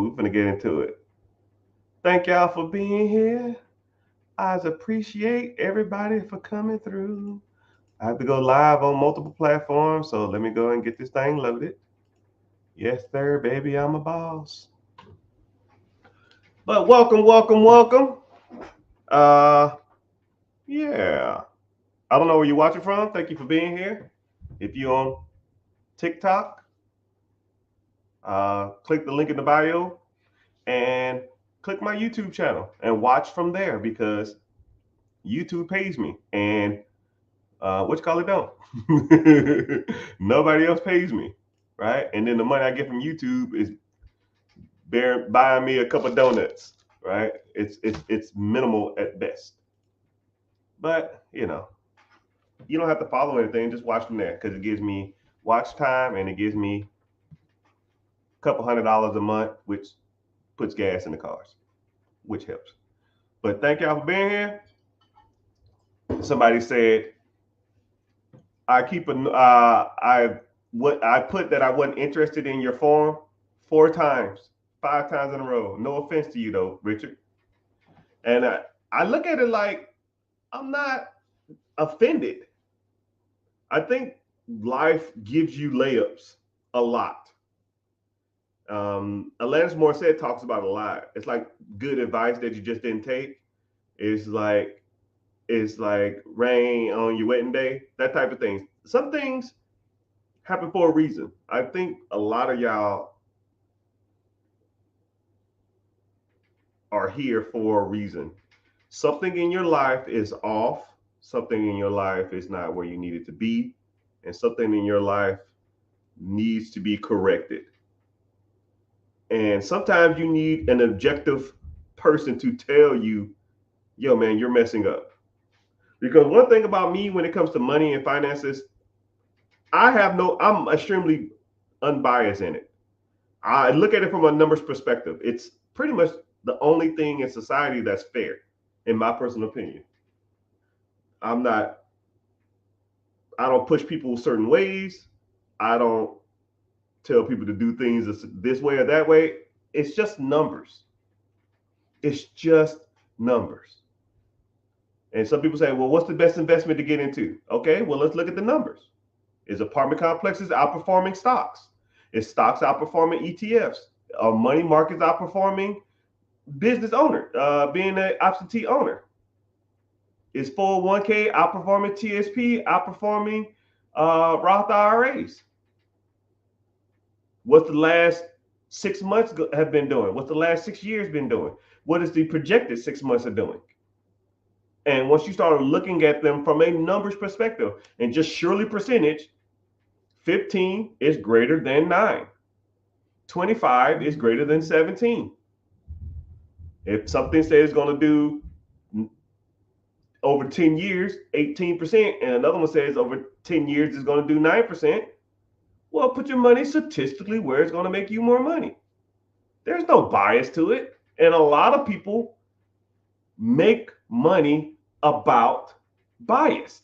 We're gonna get into it. Thank y'all for being here. I appreciate everybody for coming through. I have to go live on multiple platforms, so let me go and get this thing loaded. Yes, sir, baby, I'm a boss. But welcome, welcome, welcome. Uh, yeah. I don't know where you're watching from. Thank you for being here. If you're on TikTok, click the link in the bio and click my YouTube channel and watch from there because YouTube pays me and what you call it don't. Nobody else pays me, right? And then the money I get from YouTube is buying me a couple donuts, right? It's minimal at best, but you don't have to follow anything. Just watch from there because it gives me watch time and it gives me a couple $100 a month, which puts gas in the cars, which helps. But thank y'all for being here. Somebody said I keep a I put that I wasn't interested in your forum 4 times, 5 times in a row. No offense to you though, Richard. And I look at it like I'm not offended. I think life gives you layups a lot. Alanis Morissette talks about a lot. It's like good advice that you just didn't take. It's like rain on your wedding day, that type of thing. Some things happen for a reason. I think a lot of y'all are here for a reason. Something in your life is off, something in your life is not where you need it to be, and something in your life needs to be corrected. And sometimes you need an objective person to tell you, yo, man, you're messing up. Because one thing about me when it comes to money and finances, I'm extremely unbiased in it. I look at it from a numbers perspective. It's pretty much the only thing in society that's fair, in my personal opinion. I'm not, I don't push people certain ways. I don't tell people to do things this way or that way. It's just numbers. It's just numbers. And some people say, well, what's the best investment to get into? Okay, well, let's look at the numbers. Is apartment complexes outperforming stocks? Is stocks outperforming ETFs? Are money markets outperforming business owner, being an absentee owner? Is 401k outperforming TSP, outperforming Roth IRAs? What's the last 6 months have been doing? What's the last 6 years been doing? What is the projected 6 months are doing? And once you start looking at them from a numbers perspective and just surely percentage, 15 is greater than 9. 25 is greater than 17. If something says it's going to do over 10 years, 18%, and another one says over 10 years it's going to do 9%, well, put your money statistically where it's going to make you more money. There's no bias to it. And a lot of people make money about bias.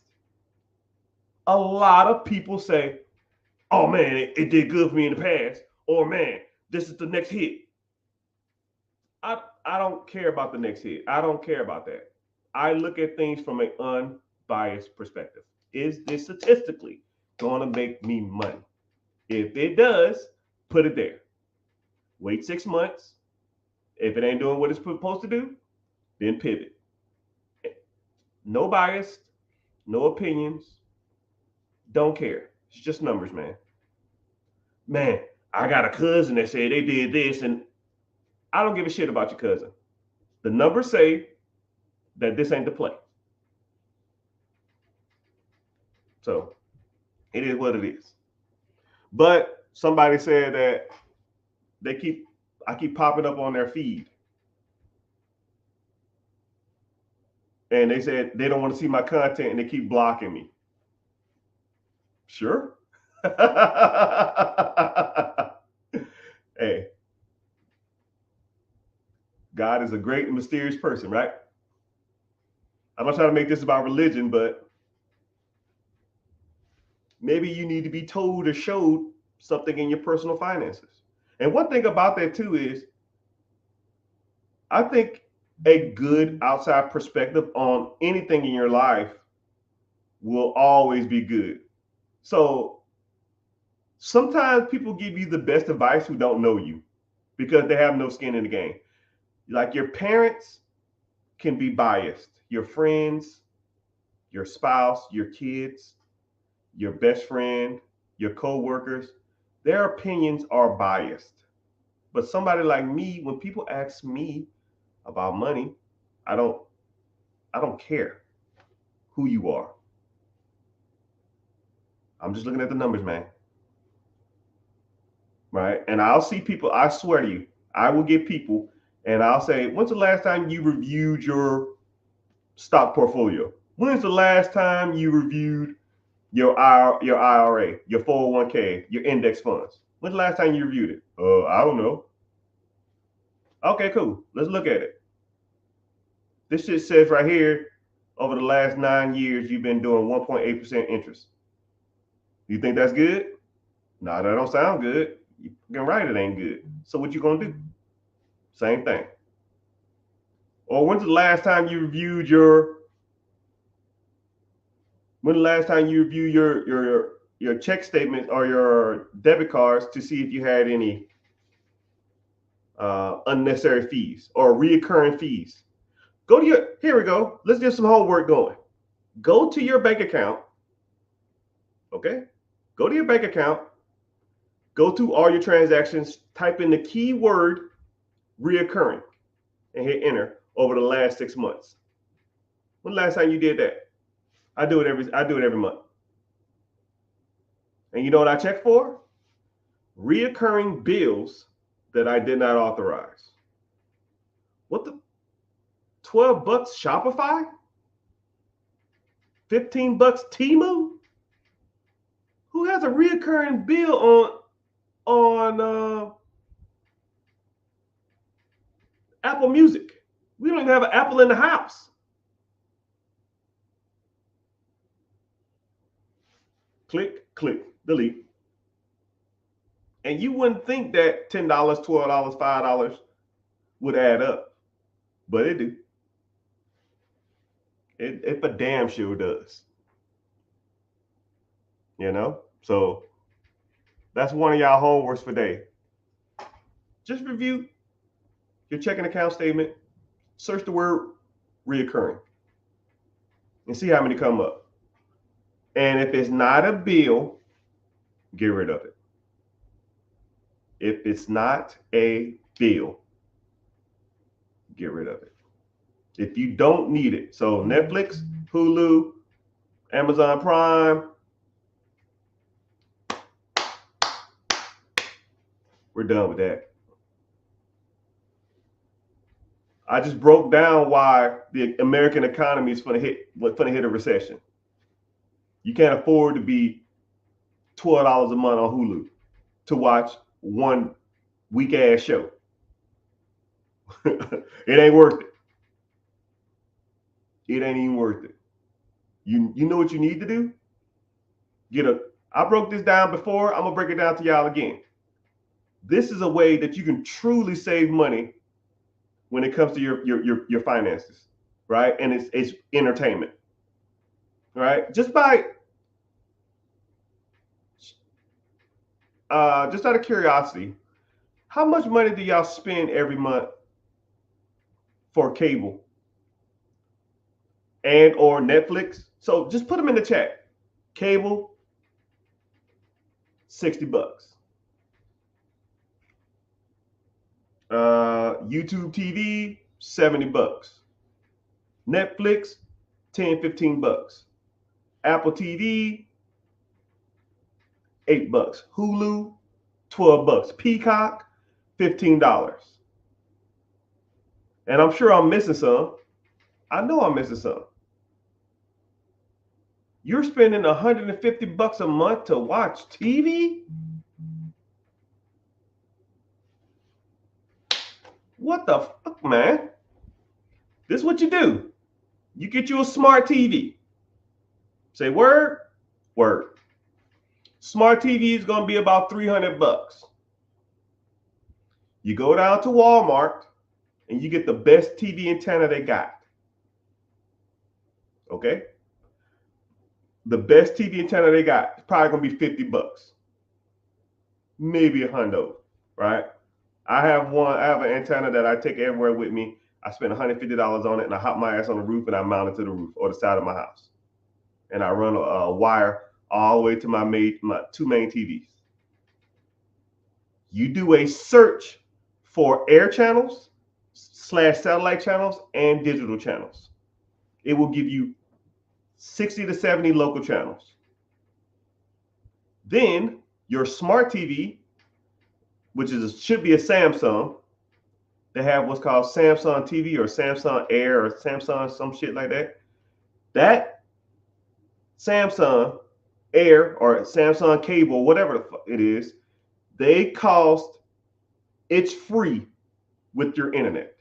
A lot of people say, oh man, it did good for me in the past, or man, this is the next hit. I don't care about the next hit. I don't care about that. I look at things from an unbiased perspective. Is this statistically going to make me money? If it does, put it there. Wait 6 months. If it ain't doing what it's supposed to do, then pivot. No bias, no opinions. Don't care. It's just numbers, man. Man, I got a cousin that said they did this, and I don't give a shit about your cousin. The numbers say that this ain't the play. So it is what it is. But somebody said that I keep popping up on their feed. And they said they don't want to see my content and they keep blocking me. Sure. Hey, God is a great and mysterious person, right? I'm not trying to make this about religion, but maybe you need to be told or showed something in your personal finances. And one thing about that too is I think a good outside perspective on anything in your life will always be good. So sometimes people give you the best advice who don't know you because they have no skin in the game. Like your parents can be biased, your friends, your spouse, your kids, your best friend, your co-workers, their opinions are biased. But somebody like me, when people ask me about money, I don't I don't care who you are. I'm just looking at the numbers, man. Right? And I'll see people, I swear to you, I will get people and I'll say, when's the last time you reviewed your stock portfolio? When's the last time you reviewed your IRA, your 401k, your index funds? When's the last time you reviewed it? I don't know. Okay, cool. Let's look at it. This shit says right here, over the last 9 years, you've been doing 1.8% interest. You think that's good? No, that don't sound good. You can write it ain't good. So what you gonna do? Same thing. Or when's the last time you reviewed your your check statement or your debit cards to see if you had any unnecessary fees or reoccurring fees? Go to your, here we go. Let's get some homework going. Go to your bank account. Okay. Go to your bank account. Go to all your transactions. Type in the keyword reoccurring and hit enter over the last 6 months. When the last time you did that? I do it every month. And you know what I check for? Reoccurring bills that I did not authorize. What the? $12 Shopify? $15 Temu? Who has a reoccurring bill on Apple Music? We don't even have an Apple in the house. Click, click, delete. And you wouldn't think that $10, $12, $5 would add up, but it do. It for damn sure does. You know? So that's one of y'all homeworks for today. Just review your checking account statement, search the word reoccurring, and see how many come up. And if it's not a bill, get rid of it. If it's not a bill, get rid of it. If you don't need it. So Netflix, Hulu, Amazon Prime, we're done with that. I just broke down why the American economy is going to hit a recession. You can't afford to be $12 a month on Hulu to watch one weak ass show. It ain't worth it. It ain't even worth it. You know what you need to do? I broke this down before. I'm gonna break it down to y'all again. This is a way that you can truly save money when it comes to your finances, right? And it's entertainment, right? Just out of curiosity, how much money do y'all spend every month for cable and or Netflix? So just put them in the chat. Cable, $60. YouTube TV, $70. Netflix, $10-15. Apple TV, $8. Hulu, $12. Peacock, $15. And I'm sure I'm missing some. I know I'm missing some. You're spending $150 a month to watch TV? What the fuck, man? This is what you do. You get you a smart TV. Say word, word. Smart TV is going to be about $300. You go down to Walmart and you get the best TV antenna they got. Okay? The best TV antenna they got is probably gonna be $50, maybe $100, right? I have an antenna that I take everywhere with me. I spend $150 on it, and I hop my ass on the roof, and I mount it to the roof or the side of my house, and I run a wire all the way to my two main TVs. You do a search for air channels / satellite channels and digital channels. It will give you 60 to 70 local channels. Then your smart TV, which should be a Samsung, they have what's called Samsung TV or Samsung Air or Samsung some shit like that. That Samsung Air or Samsung Cable, whatever it is, it's free with your internet.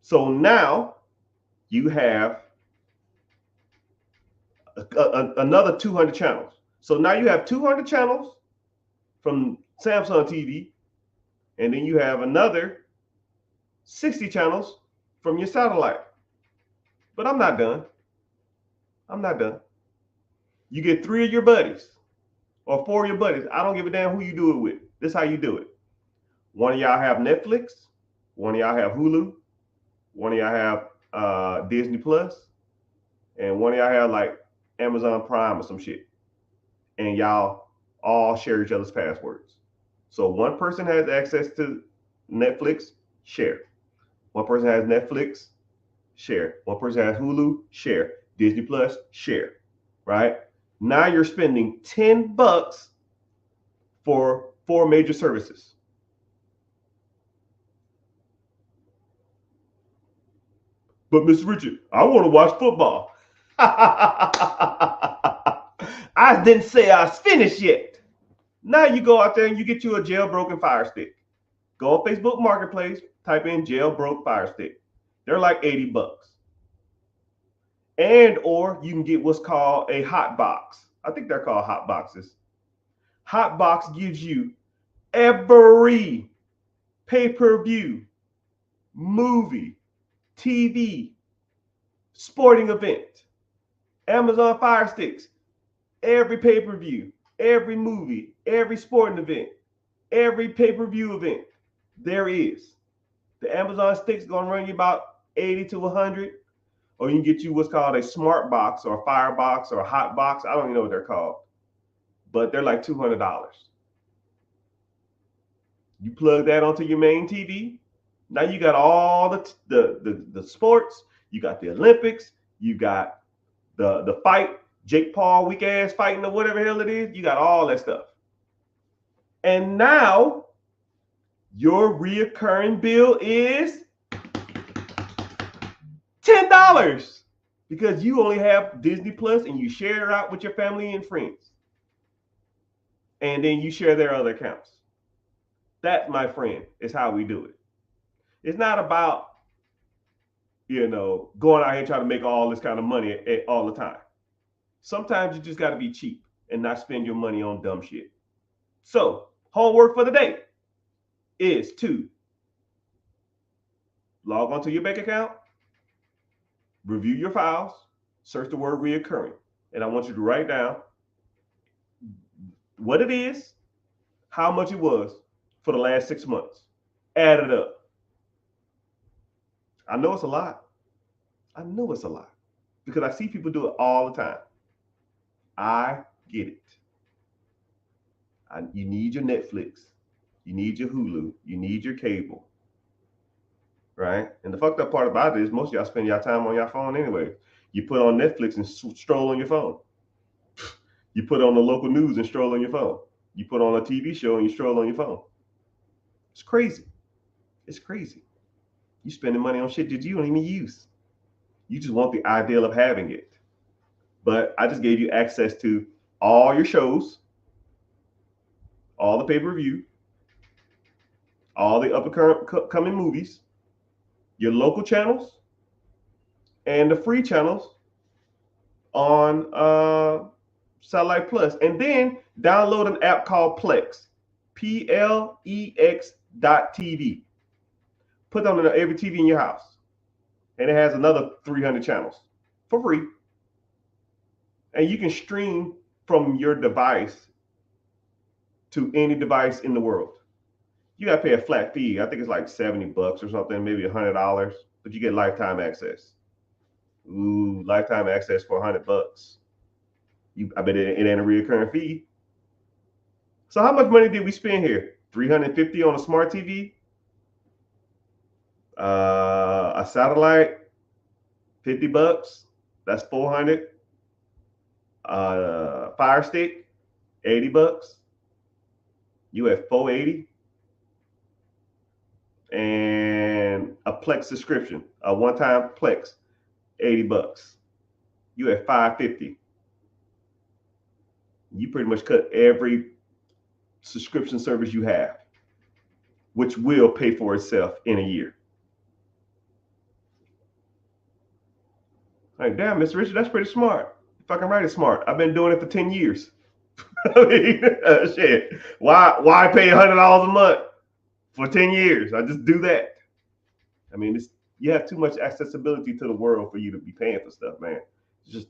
So now you have another 200 channels. So now you have 200 channels from Samsung TV, and then you have another 60 channels from your satellite. But I'm not done. You get 3 of your buddies or 4 of your buddies. I don't give a damn who you do it with. This is how you do it. One of y'all have Netflix. One of y'all have Hulu. One of y'all have Disney Plus. And one of y'all have like Amazon Prime or some shit. And y'all all share each other's passwords. So one person has access to Netflix, share. One person has Netflix, share. One person has Hulu, share. Disney Plus, share. Right? Now you're spending $10 for 4 major services. But Mr. Richard, I want to watch football. I didn't say I was finished yet. Now you go out there and you get you a jailbroken Fire Stick. Go on Facebook Marketplace, type in jailbroke Fire Stick. They're like $80. And or you can get what's called a hot box. I think they're called hot boxes. Hot box gives you every pay-per-view, movie, TV, sporting event, Amazon Fire Sticks, every pay-per-view, every movie, every sporting event, every pay-per-view event there is. The Amazon Sticks is going to run you about 80 to 100, or you can get you what's called a smart box or a fire box or a hot box. I don't even know what they're called, but they're like $200. You plug that onto your main TV. Now you got all the sports. You got the Olympics. You got the fight, Jake Paul weak ass fighting or whatever hell it is. You got all that stuff. And now your reoccurring bill is $10 because you only have Disney Plus and you share it out with your family and friends. And then you share their other accounts. That, my friend, is how we do it. It's not about, going out here trying to make all this kind of money all the time. Sometimes you just got to be cheap and not spend your money on dumb shit. So, homework for the day is to log onto your bank account, review your files, search the word reoccurring, and I want you to write down what it is, how much it was for the last 6 months. Add it up. I know it's a lot. Because I see people do it all the time. I get it. You need your Netflix. You need your Hulu. You need your cable. Right? And the fucked up part about it is most of y'all spend your time on your phone anyway. You put on Netflix and stroll on your phone. You put on the local news and stroll on your phone. You put on a TV show and you stroll on your phone. It's crazy. You spending money on shit that you don't even use. You just want the ideal of having it. But I just gave you access to all your shows, all the pay-per-view, all the upcoming movies, your local channels, and the free channels on Satellite Plus. And then download an app called Plex, Plex.tv. Put them on every TV in your house. And it has another 300 channels for free. And you can stream from your device to any device in the world. You got to pay a flat fee. I think it's like $70 or something, maybe $100, but you get lifetime access. Ooh, lifetime access for $100. I bet it ain't a recurring fee. So how much money did we spend here? $350 on a smart TV, a satellite, $50. That's $400. Fire Stick, $80. You at $480. And a Plex subscription, a one-time Plex, $80. You at $550. You pretty much cut every subscription service you have, which will pay for itself in a year. Like, damn, Mr. Richard, that's pretty smart. If I can write it smart, I've been doing it for 10 years. I mean, shit. Why pay $100 a month for 10 years? I just do that. I mean, you have too much accessibility to the world for you to be paying for stuff, man. It's just,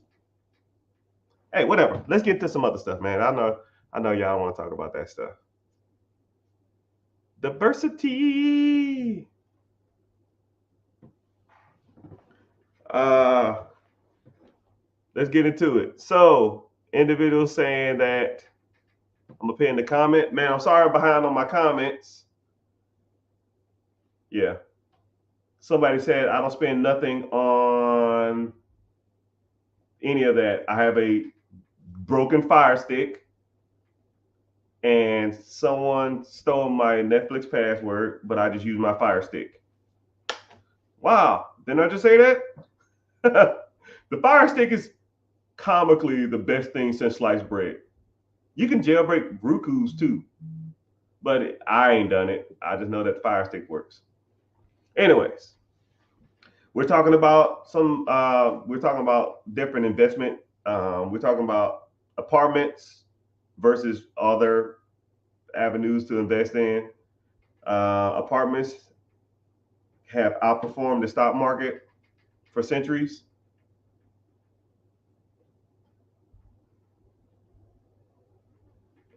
hey, whatever. Let's get to some other stuff, man. I know y'all want to talk about that stuff. Diversity. Let's get into it. So, individuals saying that, I'm gonna put in the comment, man, I'm sorry I'm behind on my comments. Yeah. Somebody said I don't spend nothing on any of that. I have a broken Fire Stick, and someone stole my Netflix password, but I just use my Fire Stick. Wow, didn't I just say that? The Fire Stick is comically the best thing since sliced bread. You can jailbreak Roku's too, but I ain't done it. I just know that the Fire Stick works. Anyways, we're talking about different investment. We're talking about apartments versus other avenues to invest in. Apartments have outperformed the stock market for centuries.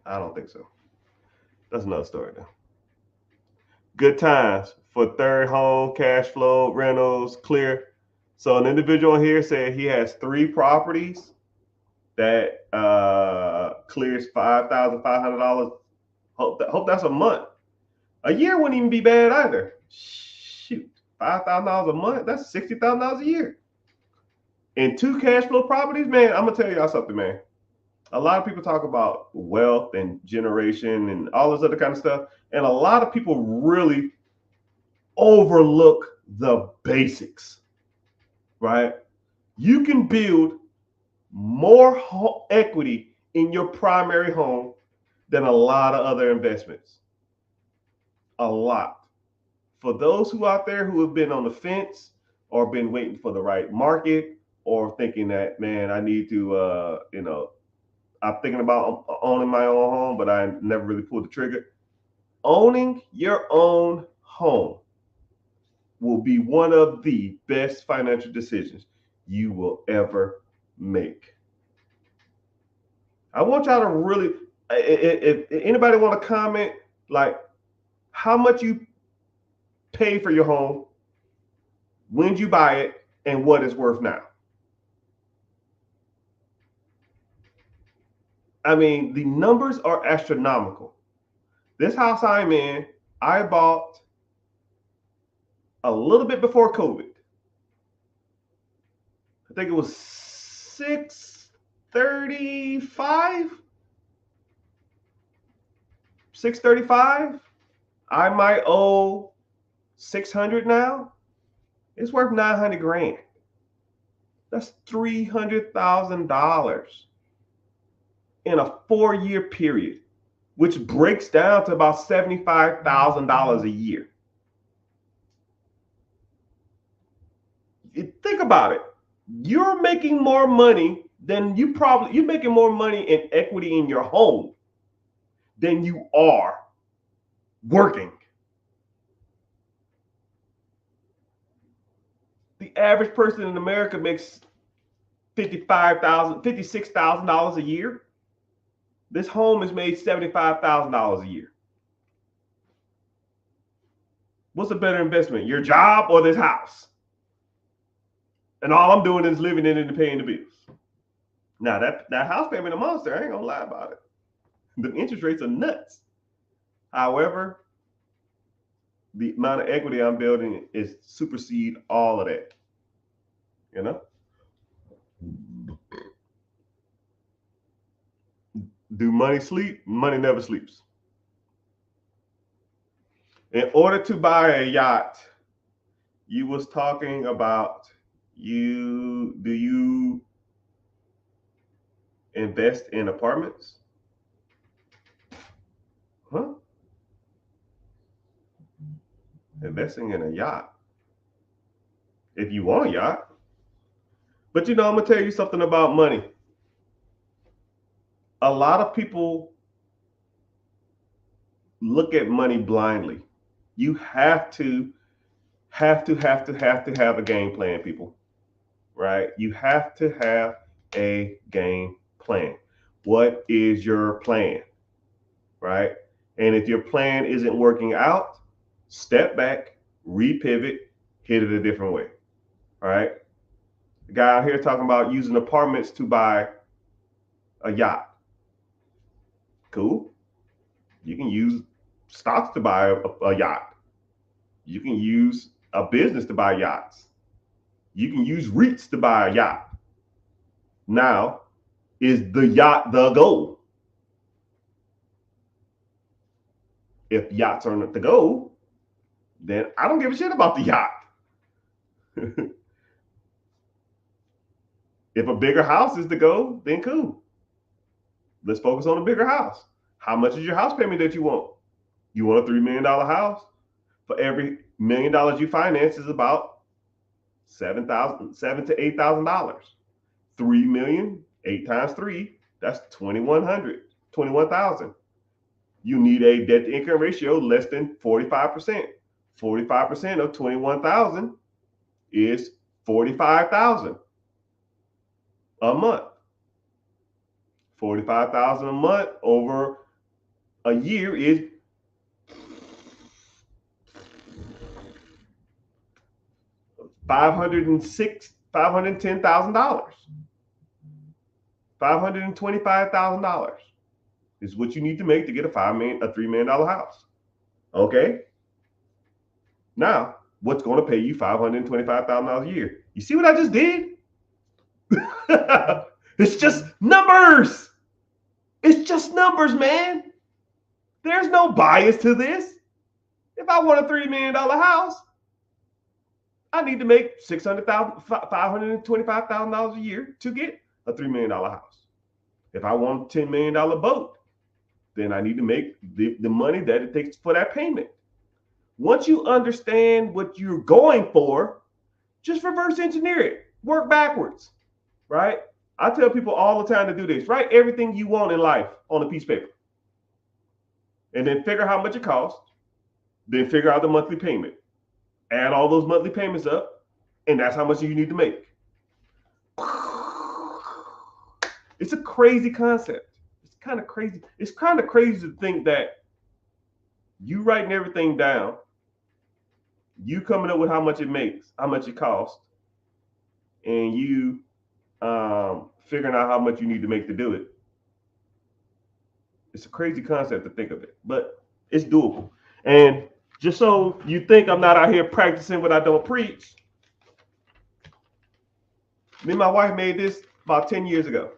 I don't think so. That's another story though. Good times for third home, cash flow, rentals, clear. So an individual here said he has 3 properties that clears $5,500. Hope that's a month. A year wouldn't even be bad either. Shoot, $5,000 a month, that's $60,000 a year. And 2 cash flow properties, man, I'm gonna tell y'all something, man. A lot of people talk about wealth and generation and all this other kind of stuff. And a lot of people really overlook the basics, right? You can build more equity in your primary home than a lot of other investments. A lot. For those who out there who have been on the fence or been waiting for the right market or thinking that, man, I need to, I'm thinking about owning my own home, but I never really pulled the trigger. Owning your own home will be one of the best financial decisions you will ever make. I want y'all to really, if anybody want to comment, like how much you pay for your home, when did you buy it, and what it's worth now. I mean, the numbers are astronomical. This house I'm in, I bought a little bit before COVID. I think it was $635. I might owe $600 now. It's worth $900,000. That's $300,000 in a 4-year period, which breaks down to about $75,000 a year. Think about it. You're making more money than you're making more money in equity in your home than you are working. average person in America makes $56,000 a year. This home is made $75,000 a year. What's a better investment, your job or this house? And all I'm doing is living in it and paying the bills. Now that house payment a monster, I ain't gonna lie about it. The interest rates are nuts. However, the amount of equity I'm building is supersede all of that. You know? Do money sleep? Money never sleeps. In order to buy a yacht, you was talking about do you invest in apartments? Huh? Investing in a yacht. If you want a yacht. But I'm gonna tell you something about money. A lot of people look at money blindly. You have to have a game plan, people. Right? You have to have a game plan. What is your plan? Right? And if your plan isn't working out, step back, repivot, hit it a different way. All right? The guy out here talking about using apartments to buy a yacht. Cool. You can use stocks to buy a yacht. You can use a business to buy yachts. You can use REITs to buy a yacht. Now, is the yacht the goal? If yachts aren't the goal, then I don't give a shit about the yacht. If a bigger house is the goal, then cool. Let's focus on a bigger house. How much is your house payment that you want? You want a $3 million house? For every $1 million you finance is about $7,000 to $8,000. 3 million, 8 times 3, that's 21,000. You need a debt to income ratio less than 45%. 45% of 21,000 is 45,000 a month. 45,000 a month over a year is $510,000. $525,000 is what you need to make to get a $3 million house. Okay. Now, what's going to pay you $525,000 a year? You see what I just did? It's just numbers. It's just numbers, man. There's no bias to this. If I want a $3 million house, I need to make $525,000 a year to get a $3 million house. If I want a $10 million boat, then I need to make the money that it takes for that payment. Once you understand what you're going for, just reverse engineer it. Work backwards, right? I tell people all the time to do this. Write everything you want in life on a piece of paper. And then figure how much it costs. Then figure out the monthly payment. Add all those monthly payments up, and that's how much you need to make. It's a crazy concept. It's kind of crazy. It's kind of crazy to think that you writing everything down, you coming up with how much it makes, how much it costs, and you figuring out how much you need to make to do it. It's a crazy concept to think of it, but it's doable. And just so you think I'm not out here practicing what I don't preach, me and my wife made this about 10 years ago.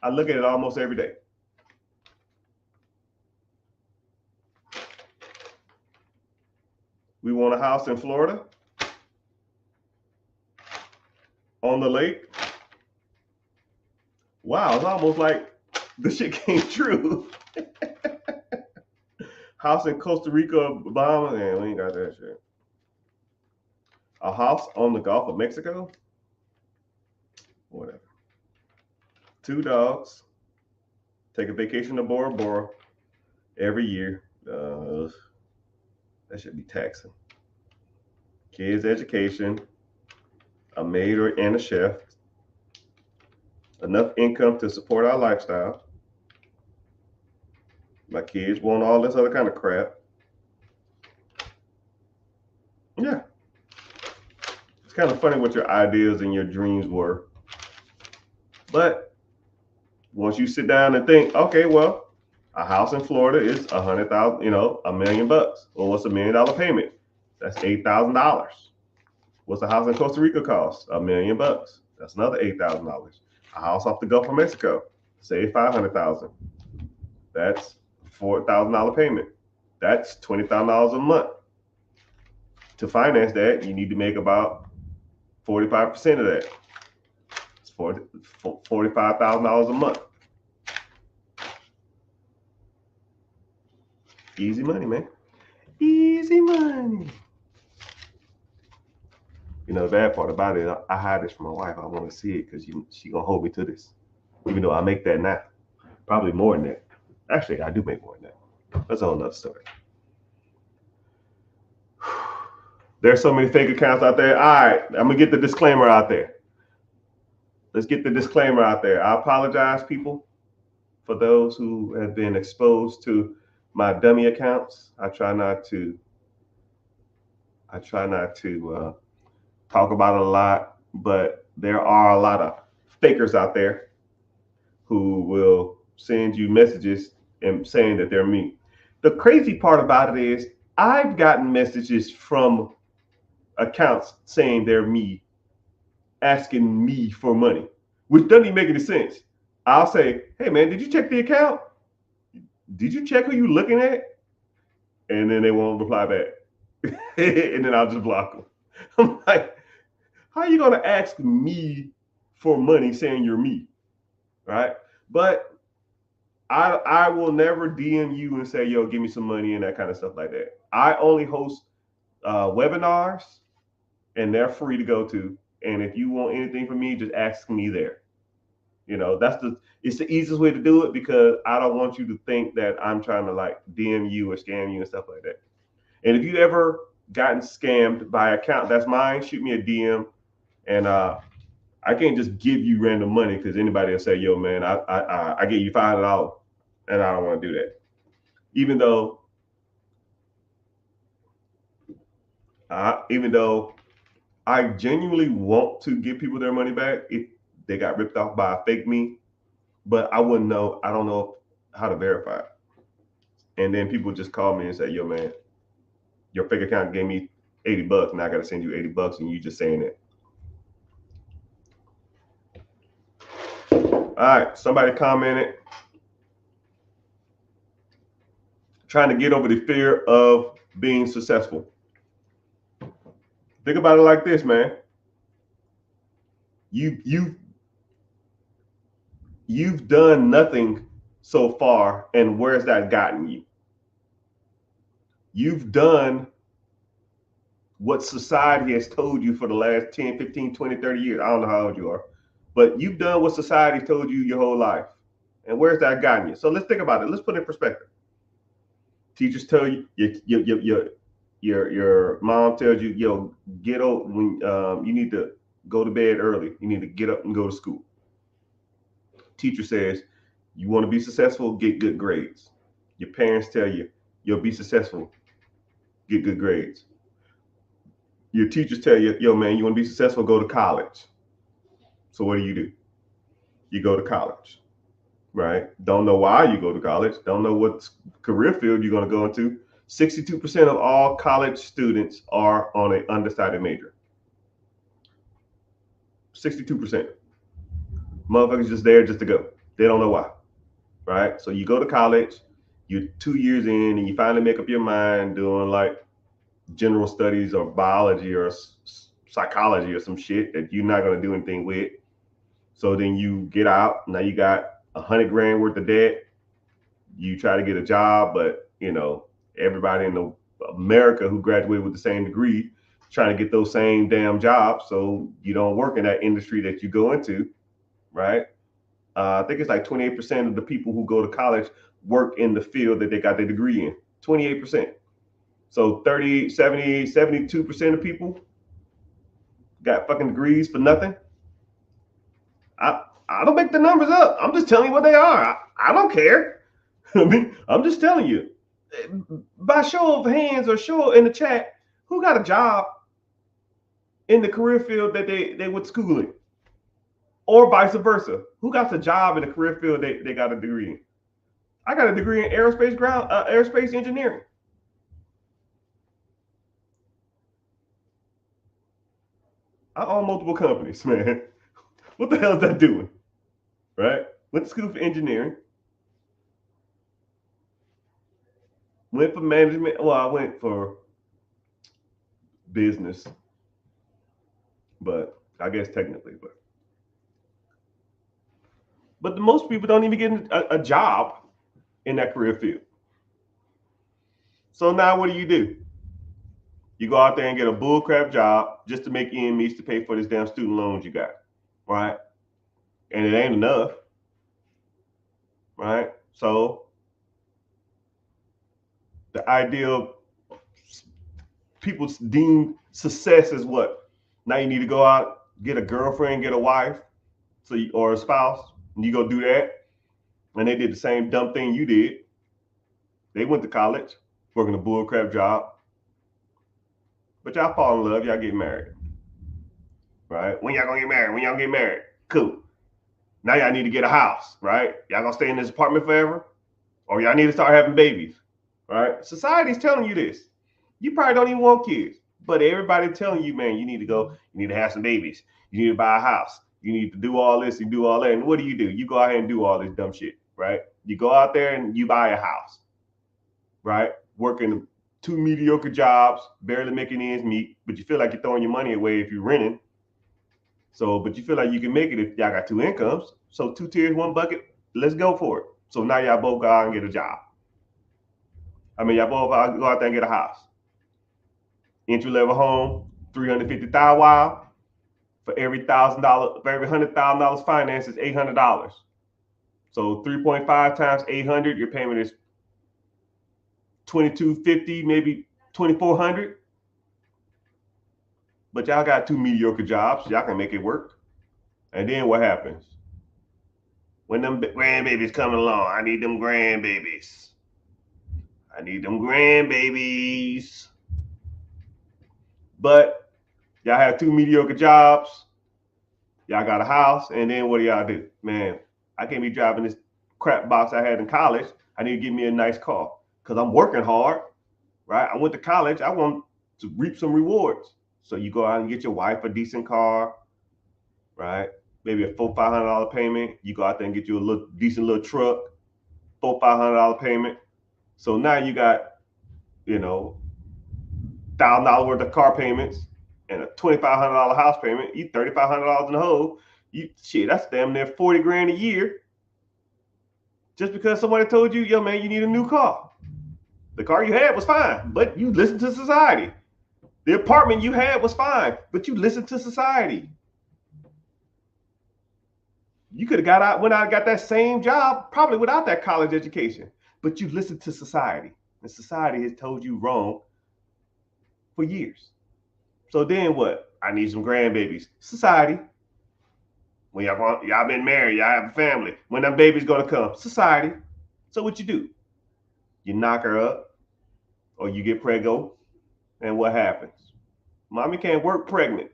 I look at it almost every day. We want a house in Florida on the lake. Wow, it's almost like the shit came true. House in Costa Rica, Bahamas, and we ain't got that shit. A house on the Gulf of Mexico, whatever. 2 dogs. Take a vacation to Bora Bora every year. That should be taxing. Kids' education. a maid and a chef, enough income to support our lifestyle. My kids want all this other kind of crap. Yeah. It's kind of funny what your ideas and your dreams were. But once you sit down and think, okay, well, a house in Florida is $100,000, $1 million. Well, what's $1 million payment? That's $8,000. What's a house in Costa Rica cost? $1 million. That's another $8,000. A house off the Gulf of Mexico, say $500,000. That's $4,000 payment. That's $20,000 a month. To finance that, you need to make about 45% of that. It's $45,000 a month. Easy money, man. Easy money. The bad part about it, I hide this from my wife. I want to see it because she gonna hold me to this. Even though I make that now, probably more than that. Actually, I do make more than that. That's a whole nother story. There's so many fake accounts out there. All right, I'm gonna get the disclaimer out there. Let's get the disclaimer out there. I apologize, people, for those who have been exposed to my dummy accounts. I try not to talk about it a lot, but there are a lot of fakers out there who will send you messages and saying that they're me. The crazy part about it is I've gotten messages from accounts saying they're me, asking me for money, which doesn't even make any sense. I'll say, hey man, did you check the account? Did you check who you looking at? And then they won't reply back. And then I'll just block them. I'm like, how are you gonna ask me for money saying you're me? Right? But I will never DM you and say, yo, give me some money and that kind of stuff like that. I only host webinars and they're free to go to. And if you want anything from me, just ask me there. It's the easiest way to do it because I don't want you to think that I'm trying to like DM you or scam you and stuff like that. And if you ever gotten scammed by an account that's mine, shoot me a DM. And I can't just give you random money because anybody will say, yo, man, I get you $500 and I don't want to do that. Even though I genuinely want to give people their money back if they got ripped off by a fake me, but I don't know how to verify it. And then people just call me and say, yo, man, your fake account gave me $80 and I got to send you $80 and you just saying it. All right, somebody commented, trying to get over the fear of being successful. Think about it like this, man. You've done nothing so far, and where's that gotten you? You've done what society has told you for the last 10, 15, 20, 30 years. I don't know how old you are, but you've done what society told you your whole life. And where's that gotten you? So let's think about it. Let's put it in perspective. Teachers tell you, your mom tells you, yo, get up when you need to go to bed early. You need to get up and go to school. Teacher says, you want to be successful, get good grades. Your parents tell you, you'll be successful, get good grades. Your teachers tell you, yo, man, you want to be successful, go to college. So what do? You go to college, right? Don't know why you go to college. Don't know what career field you're going to go into. 62% of all college students are on an undecided major. 62%. Motherfuckers just there just to go. They don't know why, right? So you go to college, you're 2 years in, and you finally make up your mind doing like general studies or biology or psychology or some shit that you're not going to do anything with. So then you get out. Now you got $100,000 worth of debt. You try to get a job, but everybody in America who graduated with the same degree trying to get those same damn jobs, so you don't work in that industry that you go into, right? I think it's like 28% of the people who go to college work in the field that they got their degree in. 28%. So 30, 70, 72% of people got fucking degrees for nothing. I don't make the numbers up. I'm just telling you what they are. I don't care. I mean, I'm just telling you. By show of hands or show in the chat, who got a job in the career field that they went to school in? Or vice versa. Who got a job in the career field they got a degree in? I got a degree in aerospace engineering. I own multiple companies, man. What the hell is that doing? Right? Went to school for engineering. Went for management. Well, I went for business, but I guess technically, but the most people don't even get a job in that career field. So now what do? You go out there and get a bullcrap job just to make ends meet to pay for this damn student loans you got, right? And it ain't enough, right? So the ideal people deem success is what? Now you need to go out, get a girlfriend, get a wife, or a spouse, and you go do that. And they did the same dumb thing you did. They went to college, working a bullcrap job. But y'all fall in love, y'all get married. Right? When y'all gonna get married? When y'all get married? Cool. Now y'all need to get a house, right? Y'all gonna stay in this apartment forever? Or y'all need to start having babies, right? Society's telling you this. You probably don't even want kids, but everybody telling you, man, you need to go, you need to have some babies. You need to buy a house. You need to do all this, you do all that. And what do? You go out here and do all this dumb shit, right? You go out there and you buy a house, right? Working 2 mediocre jobs, barely making ends meet, but you feel like you're throwing your money away if you're renting. So, but you feel like you can make it if y'all got 2 incomes. So 2 tiers, 1 bucket, let's go for it. So now y'all both go out and get a job. I mean, y'all both go out there and get a house. Entry level home, $350,000 while. For every $1,000, for every $100,000 finance is $800. So 3.5 times 800, your payment is $2,250, maybe $2,400. But y'all got 2 mediocre jobs, y'all can make it work. And then what happens? When them grandbabies coming along, I need them grandbabies. I need them grandbabies. But y'all have 2 mediocre jobs. Y'all got a house, and then what do y'all do? Man, I can't be driving this crap box I had in college. I need to get me a nice car because I'm working hard, right? I went to college. I want to reap some rewards. So you go out and get your wife a decent car, right? Maybe a $400-500 payment. You go out there and get you a decent little truck, $400-500 payment. So now you got, $1,000 worth of car payments and a $2,500 house payment. You $3,500 in the hole. That's damn near $40,000 a year. Just because somebody told you, yo man, you need a new car. The car you had was fine, but you listened to society. The apartment you had was fine, but you listened to society. You could have went out and got that same job, probably without that college education, but you listened to society, and society has told you wrong for years. So then what? I need some grandbabies. Society. When y'all been married, y'all have a family. When them babies gonna come? Society. So what you do? You knock her up, or you get preggo, and what happens? Mommy can't work pregnant,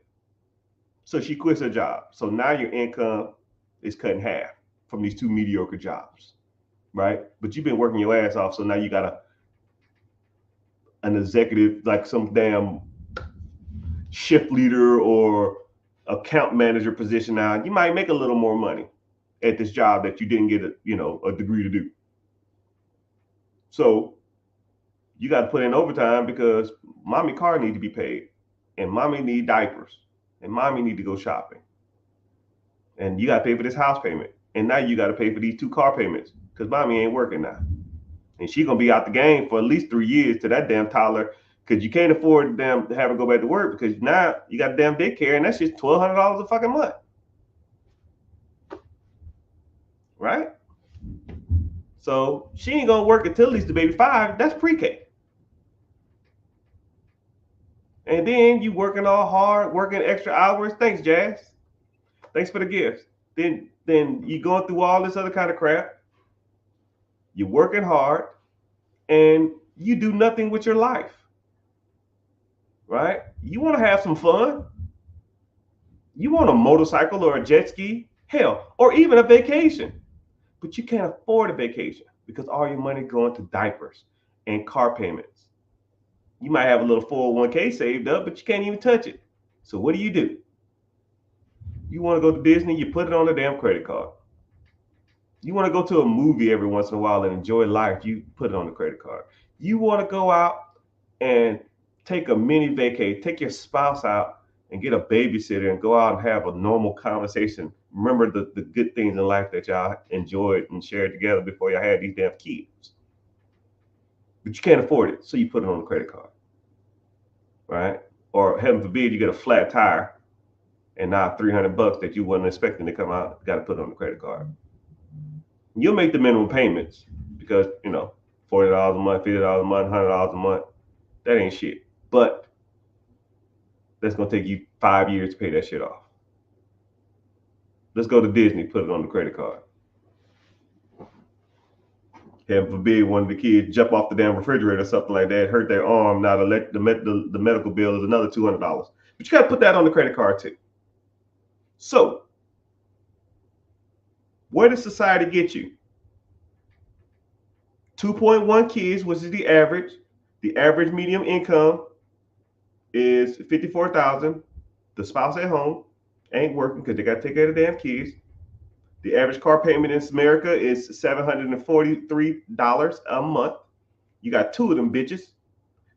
so she quits her job. So now your income is cut in half from these 2 mediocre jobs, right? But you've been working your ass off, so now you got an executive, like some damn shift leader or account manager position. Now you might make a little more money at this job that you didn't get a degree to do. So you got to put in overtime because mommy car need to be paid, and mommy need diapers, and mommy need to go shopping, and you got to pay for this house payment, and now you got to pay for these 2 car payments because mommy ain't working now, and she gonna be out the game for at least 3 years to that damn toddler, because you can't afford to have her go back to work because now you got damn daycare, and that's just $1,200 a fucking month, right? So she ain't gonna work until at least the baby 5. That's pre-K. And then you working all hard, working extra hours. Thanks, Jazz. Thanks for the gifts. Then you going through all this other kind of crap. You're working hard and you do nothing with your life. Right? You want to have some fun. You want a motorcycle or a jet ski, hell, or even a vacation. But you can't afford a vacation because all your money going to diapers and car payments. You might have a little 401k saved up, but you can't even touch it. So what do? You want to go to Disney, you put it on a damn credit card. You want to go to a movie every once in a while and enjoy life, you put it on the credit card. You want to go out and take a mini vacay, take your spouse out and get a babysitter and go out and have a normal conversation. Remember the good things in life that y'all enjoyed and shared together before y'all had these damn kids. But you can't afford it, so you put it on the credit card. Right? Or heaven forbid you get a flat tire and now $300 that you wasn't expecting to come out, got to put it on the credit card. You'll make the minimum payments because, $40 a month, $50 a month, $100 a month, that ain't shit. But that's going to take you 5 years to pay that shit off. Let's go to Disney, put it on the credit card. Heaven forbid one of the kids jump off the damn refrigerator or something like that, hurt their arm. Now the medical bill is another $200. But you got to put that on the credit card too. So, where does society get you? 2.1 kids, which is the average. The average median income is $54,000. The spouse at home ain't working because they got to take care of the damn kids. The average car payment in America is $743 a month. You got two of them bitches.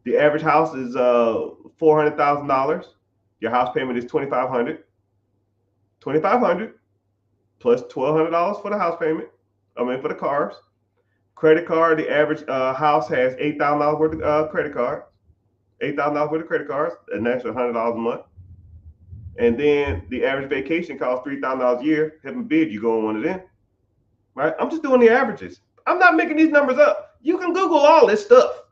The average house is $400,000. Your house payment is $2,500. $2,500 plus $1,200 for the house payment. For the cars. Credit card, the average house has $8,000 worth of credit cards. $8,000 worth of credit cards, an extra $100 a month. And then the average vacation costs $3,000 a year. Heaven forbid you go on one of them. Right? I'm just doing the averages. I'm not making these numbers up. You can Google all this stuff.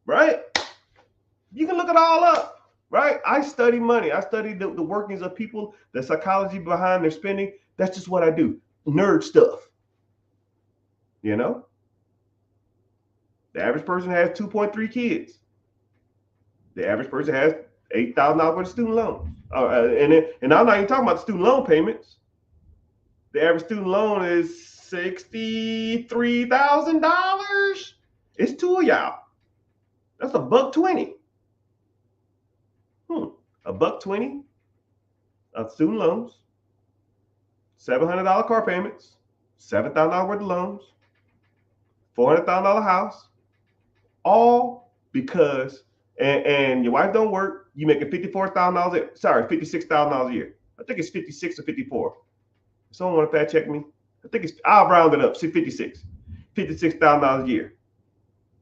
Right? You can look it all up. Right? I study money. I study the workings of people, the psychology behind their spending. That's just what I do. Nerd stuff. The average person has 2.3 kids. The average person has $8,000 worth of student loans. And I'm not even talking about the student loan payments. The average student loan is $63,000. It's two of y'all. That's $120. $120 of student loans, $700 car payments, $7,000 worth of loans, $400,000 house, all because and your wife don't work. You making $56,000 a year. I think it's 56 or 54. Someone want to fact check me? I'll round it up. 56. $56,000 a year.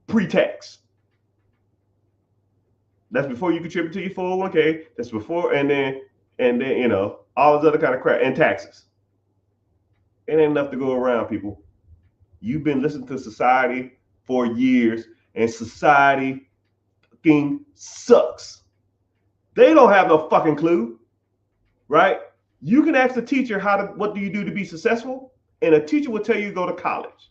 Pre-tax. That's before you contribute to your 401k. That's before and then all this other kind of crap and taxes. It ain't enough to go around, people. You've been listening to society for years, and society fucking sucks. They don't have no fucking clue, right? You can ask the teacher what do you do to be successful, and a teacher will tell you to go to college.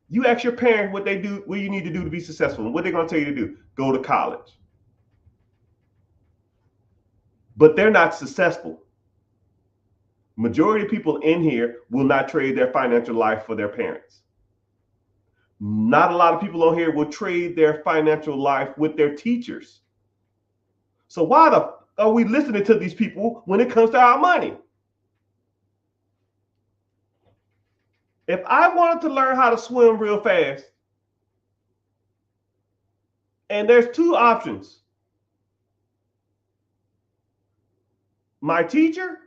You ask your parents what you need to do to be successful, and what they're going to tell you to do, go to college. But they're not successful. Majority of people in here will not trade their financial life for their parents. Not a lot of people on here will trade their financial life with their teachers. So why are we listening to these people when it comes to our money? If I wanted to learn how to swim real fast, and there's two options. My teacher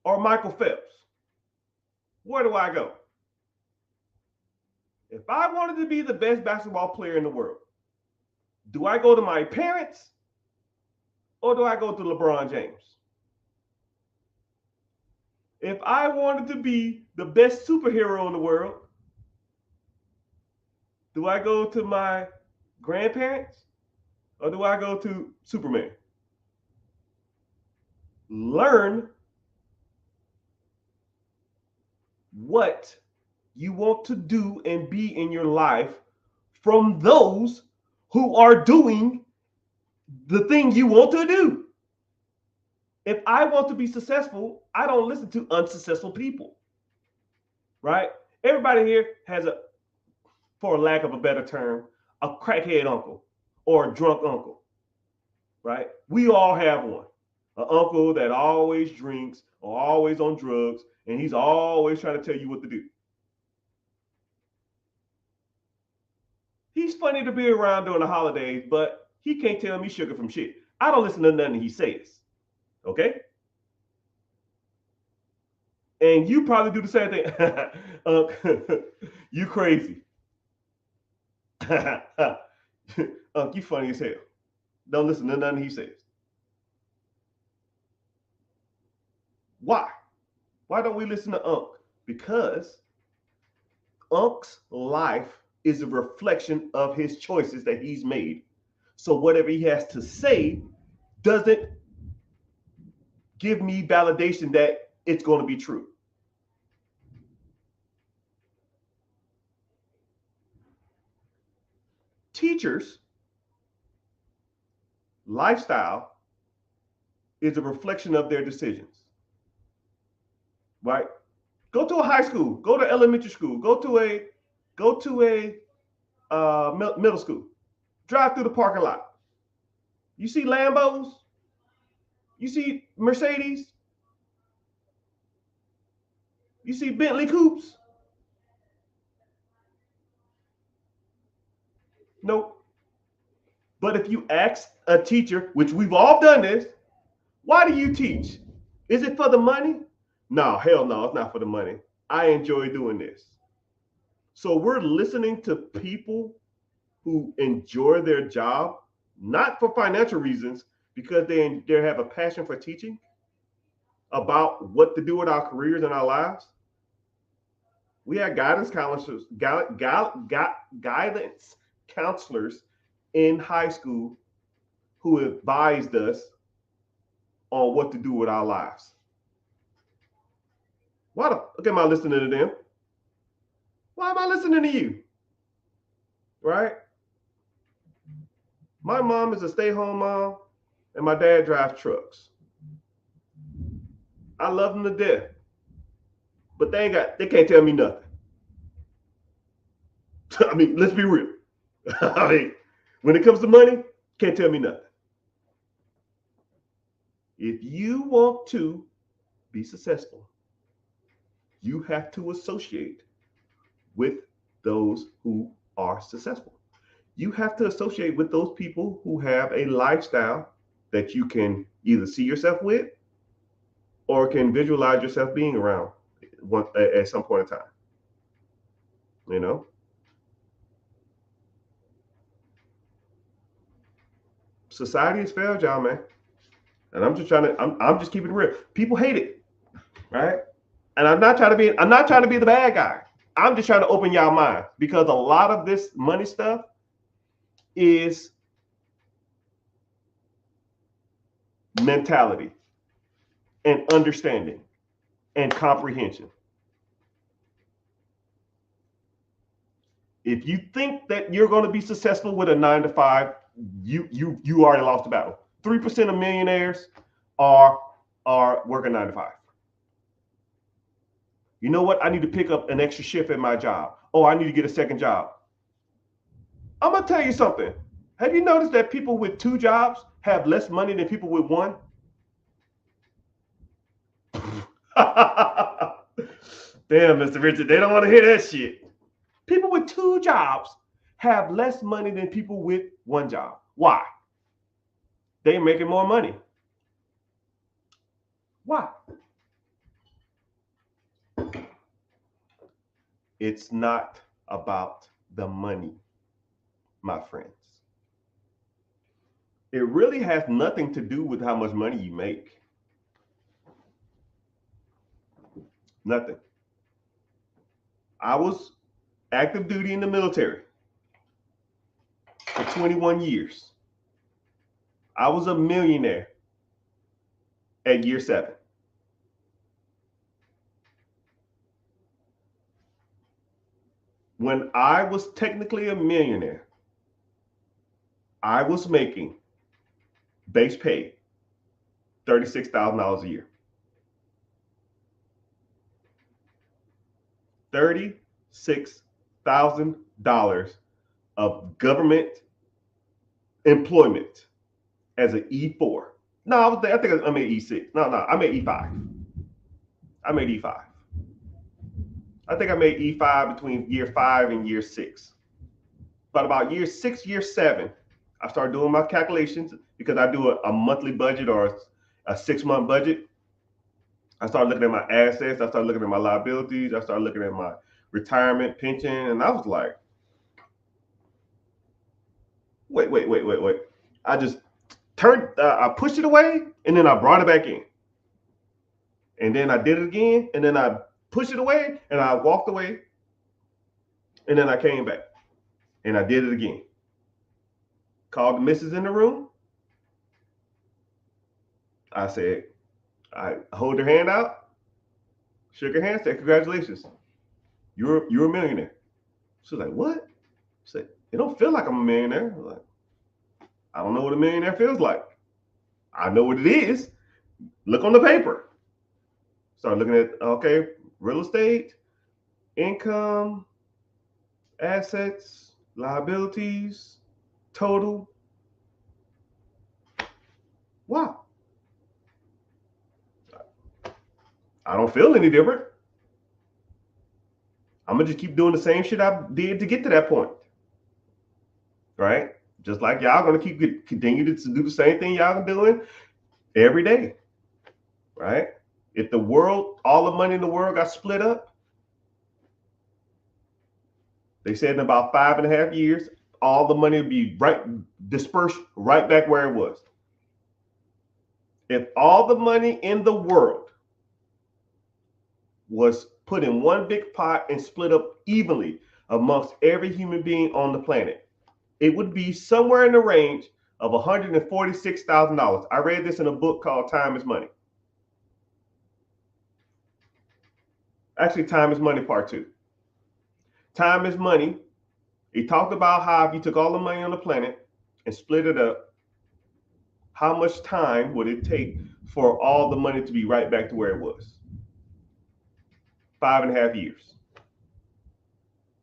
or Michael Phelps. Where do I go? If I wanted to be the best basketball player in the world, do I go to my parents or do I go to LeBron James? If I wanted to be the best superhero in the world, do I go to my grandparents, or do I go to Superman? Learn what you want to do and be in your life from those who are doing the thing you want to do. If I want to be successful, I don't listen to unsuccessful people, right? Everybody here has a, for lack of a better term, a crackhead uncle or a drunk uncle, right? We all have one. An uncle that always drinks or always on drugs, and he's always trying to tell you what to do. He's funny to be around during the holidays, but he can't tell me sugar from shit. I don't listen to nothing he says. Okay? And you probably do the same thing. You crazy. You funny as hell. Don't listen to nothing he says. Why? Why don't we listen to Unc? Because Unc's life is a reflection of his choices that he's made. So whatever he has to say doesn't give me validation that it's going to be true. Teachers' lifestyle is a reflection of their decisions, right? Go to a high school, go to elementary school, go to a middle school. Drive through the parking lot. You see Lambos, you see Mercedes, you see Bentley coupes. Nope. But if you ask a teacher, which we've all done this, why do you teach? Is it for the money? No, hell no, it's not for the money. I enjoy doing this. So we're listening to people who enjoy their job, not for financial reasons, because they have a passion for teaching about what to do with our careers and our lives. We had guidance counselors, guidance counselors in high school who advised us on what to do with our lives. Why the fuck am I listening to them? Why am I listening to you? Right? My mom is a stay-home mom, and my dad drives trucks. I love them to death, but they can't tell me nothing. I mean, let's be real. I mean, when it comes to money, can't tell me nothing. If you want to be successful, you have to associate with those who are successful. You have to associate with those people who have a lifestyle that you can either see yourself with or can visualize yourself being around at some point in time. You know? Society has failed y'all, man. And I'm just keeping it real. People hate it, right? And I'm not trying to be the bad guy. I'm just trying to open y'all mind because a lot of this money stuff is mentality and understanding and comprehension. If you think that you're going to be successful with a 9 to 5, you already lost the battle. 3% of millionaires are working 9 to 5. You know what? I need to pick up an extra shift at my job. Oh, I need to get a second job. I'm gonna tell you something. Have you noticed that people with 2 jobs have less money than people with 1? Damn, Mr. Richard, they don't want to hear that shit. People with 2 jobs have less money than people with 1 job. Why? They're making more money. Why? It's not about the money, my friends. It really has nothing to do with how much money you make. Nothing. I was active duty in the military. for 21 years. I was a millionaire at year 7. When I was technically a millionaire, I was making base pay $36,000 a year. $36,000 of government employment as an E4. No, I think I made E6. No, I made E5. I made E5. I think I made E5 between year 5 and year 6. But about year 6, year 7, I started doing my calculations because I do a monthly budget or a 6-month budget. I started looking at my assets. I started looking at my liabilities. I started looking at my retirement pension. And I was like, wait. I just I pushed it away and then I brought it back in. And then I did it again. And then I pushed it away and I walked away. And then I came back and I did it again. Called the missus in the room. I said, I hold her hand out, shook her hand, said, congratulations. You're a millionaire. She was like, what? She said, it don't feel like I'm a millionaire. I was like, I don't know what a millionaire feels like. I know what it is. Look on the paper. Start looking at, okay, real estate, income, assets, liabilities, total. Wow. I don't feel any different. I'm going to just keep doing the same shit I did to get to that point. Right? Just like y'all going to continue to do the same thing y'all are doing every day. Right? If the world, all the money in the world got split up, they said in about 5.5 years, all the money would be dispersed right back where it was. If all the money in the world was put in one big pot and split up evenly amongst every human being on the planet, it would be somewhere in the range of $146,000. I read this in a book called Time is Money. Actually, Time is Money Part 2. Time is Money. He talked about how if you took all the money on the planet and split it up, how much time would it take for all the money to be right back to where it was? 5.5 years.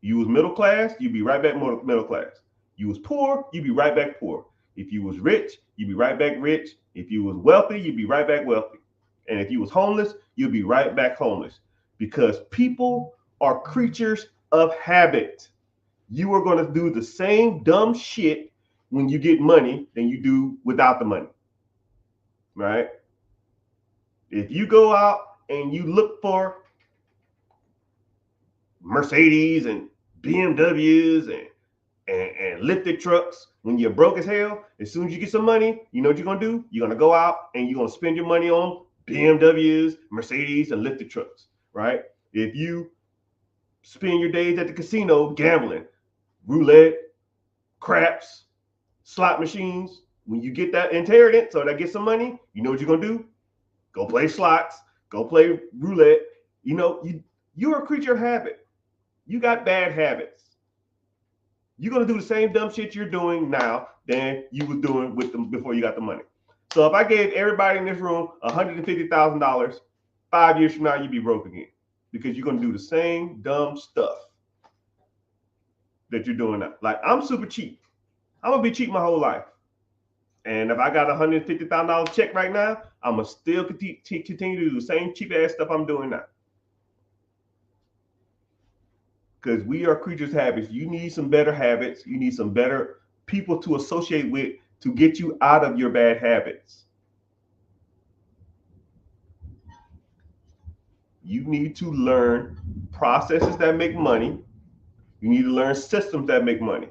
You was middle class, you'd be right back middle class. You was poor, you'd be right back poor. If you was rich, you'd be right back rich. If you was wealthy, you'd be right back wealthy. And if you was homeless, you'd be right back homeless. Because people are creatures of habit. You are going to do the same dumb shit when you get money than you do without the money. Right? If you go out and you look for Mercedes and BMWs and lifted trucks when you're broke as hell, as soon as you get some money, you know what you're going to do? You're going to go out and you're going to spend your money on BMWs, Mercedes, and lifted trucks, right? If you spend your days at the casino gambling, roulette, craps, slot machines, when you get that inheritance or that get some money, you know what you're going to do? Go play slots, go play roulette. You know, you're a creature of habit. You got bad habits. You're going to do the same dumb shit you're doing now than you were doing with them before you got the money. So if I gave everybody in this room $150,000, 5 years from now, you'd be broke again because you're going to do the same dumb stuff that you're doing now. Like, I'm super cheap. I'm going to be cheap my whole life. And if I got a $150,000 check right now, I'm going to still continue to do the same cheap ass stuff I'm doing now. Because we are creatures of habits. You need some better habits. You need some better people to associate with to get you out of your bad habits. You need to learn processes that make money. You need to learn systems that make money.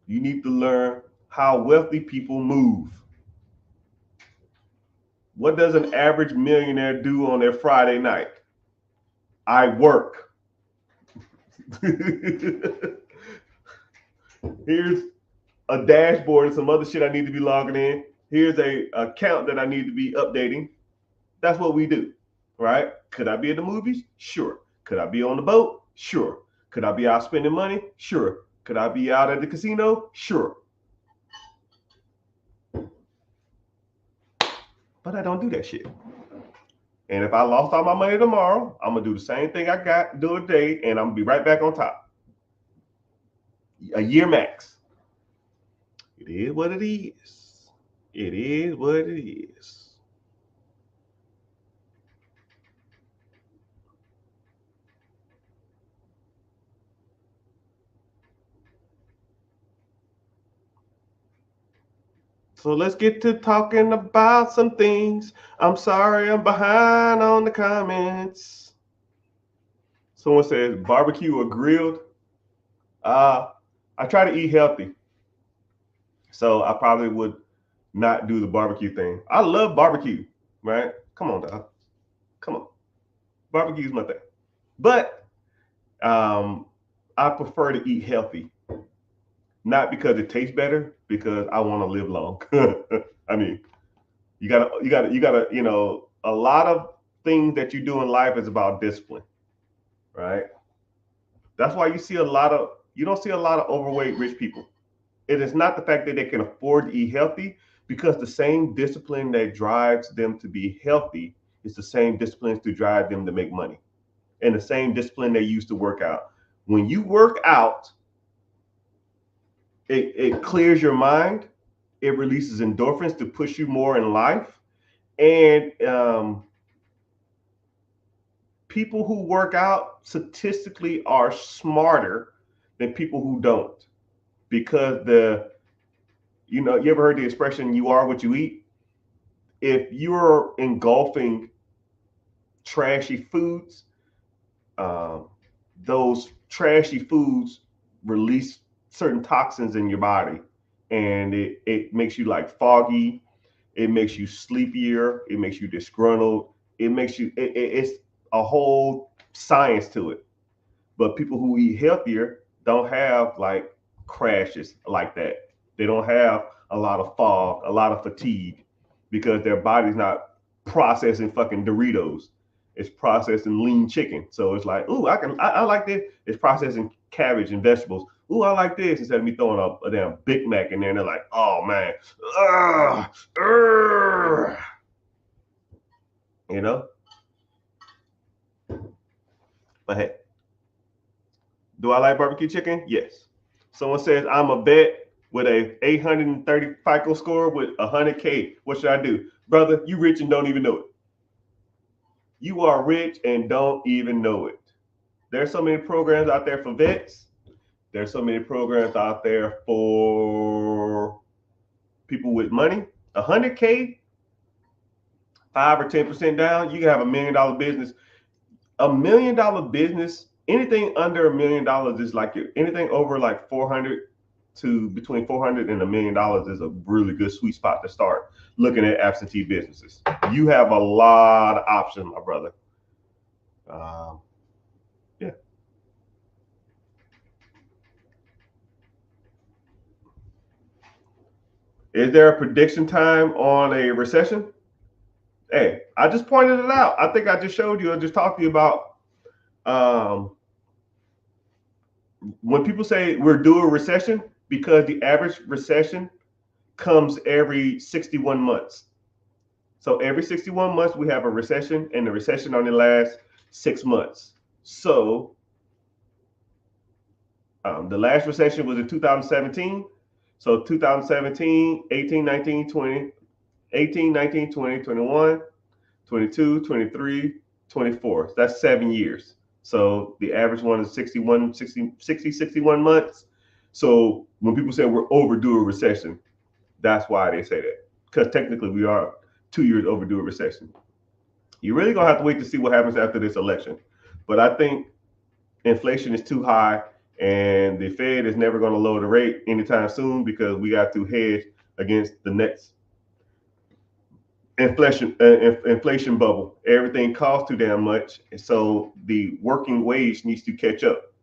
You need to learn how wealthy people move. What does an average millionaire do on their Friday night? I work. Here's a dashboard and some other shit I need to be logging in. Here's a account that I need to be updating. That's what we do, right? Could I be at the movies? Sure. Could I be on the boat? Sure. Could I be out spending money? Sure. Could I be out at the casino? Sure. But I don't do that shit. And if I lost all my money tomorrow, I'm gonna do the same thing I got do today, and I'm gonna be right back on top. A year max. It is what it is. It is what it is. So let's get to talking about some things. I'm sorry I'm behind on the comments. Someone says barbecue or grilled. I try to eat healthy. So I probably would not do the barbecue thing. I love barbecue, right? Come on, dog. Come on. Barbecue is my thing. But I prefer to eat healthy. Not because it tastes better, because I want to live long. I mean, you gotta, a lot of things that you do in life is about discipline, right? That's why you don't see a lot of overweight rich people. It is not the fact that they can afford to eat healthy, because the same discipline that drives them to be healthy is the same disciplines to drive them to make money, and the same discipline they use to work out. When you work out, it clears your mind. It releases endorphins to push you more in life. And people who work out statistically are smarter than people who don't, because you ever heard the expression, you are what you eat? If you're engulfing trashy foods, those trashy foods release certain toxins in your body, and it makes you like foggy, it makes you sleepier, it makes you disgruntled, it's a whole science to it. But people who eat healthier don't have like crashes like that. They don't have a lot of fog, a lot of fatigue, because their body's not processing fucking Doritos. It's processing lean chicken. So it's like, ooh, I like this. It's processing cabbage and vegetables. Ooh, I like this, instead of me throwing a damn Big Mac in there, and they're like, oh man, you know. But hey, do I like barbecue chicken? Yes. Someone says I'm a vet with a 830 FICO score with 100K. What should I do? Brother, you rich and don't even know it. You are rich and don't even know it. There's so many programs out there for vets. There's so many programs out there for people with money. 100K, 5 or 10% down, you can have $1 million business. $1 million business, anything under $1 million is like anything over like 400 to between 400 and $1 million is a really good sweet spot to start looking at absentee businesses. You have a lot of options, my brother. Yeah. Is there a prediction time on a recession? Hey, I just pointed it out. I think I just showed you. I just talked to you about when people say we're due a recession, because the average recession comes every 61 months. So every 61 months we have a recession, and the recession only lasts 6 months. So the last recession was in 2017. So 2017, 18, 19, 20, 18, 19, 20, 21, 22, 23, 24. That's 7 years. So the average one is 61 months. So when people say we're overdue a recession, that's why they say that. Because technically we are 2 years overdue a recession. You're really going to have to wait to see what happens after this election. But I think inflation is too high, and the Fed is never going to lower the rate anytime soon, because we got to hedge against the next inflation bubble. Everything costs too damn much, so the working wage needs to catch up.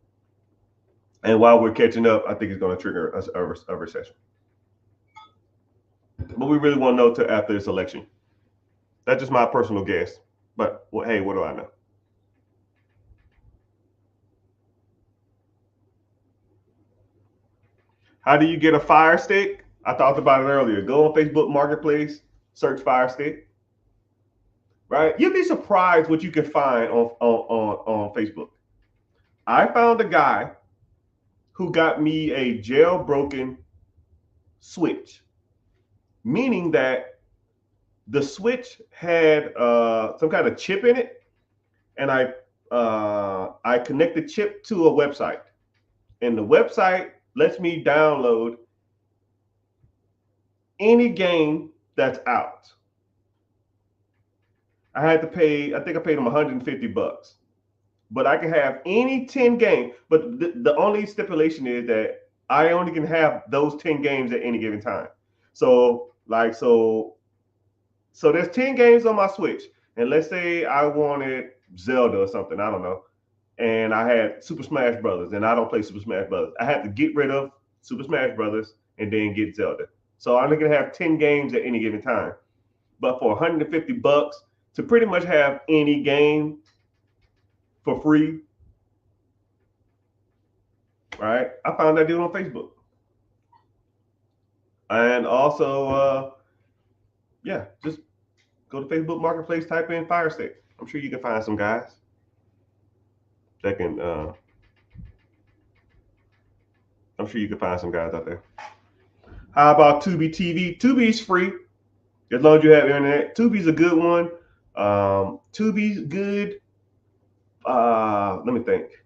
And while we're catching up, I think it's going to trigger a recession. But we really won't know till after this election. That's just my personal guess. But well, hey, what do I know? How do you get a Fire Stick? I talked about it earlier. Go on Facebook Marketplace, search Fire Stick. Right? You'd be surprised what you can find on Facebook. I found a guy who got me a jailbroken switch, meaning that the switch had some kind of chip in it, and I connect the chip to a website, and the website lets me download any game that's out. I had to pay, I think I paid him $150, but I can have any 10 games. But the only stipulation is that I only can have those 10 games at any given time. So there's 10 games on my Switch, and let's say I wanted Zelda or something, I don't know, and I had Super Smash Brothers, and I don't play Super Smash Brothers. I had to get rid of Super Smash Brothers and then get Zelda. So I'm gonna have 10 games at any given time. But for $150 to pretty much have any game for free, right? I found that dude on Facebook. And also, just go to Facebook Marketplace, type in Fire Stick. I'm sure you can find some guys that can. I'm sure you can find some guys out there. How about Tubi TV? Tubi's free as long as you have internet. Tubi's a good one. Tubi's good. Let me think.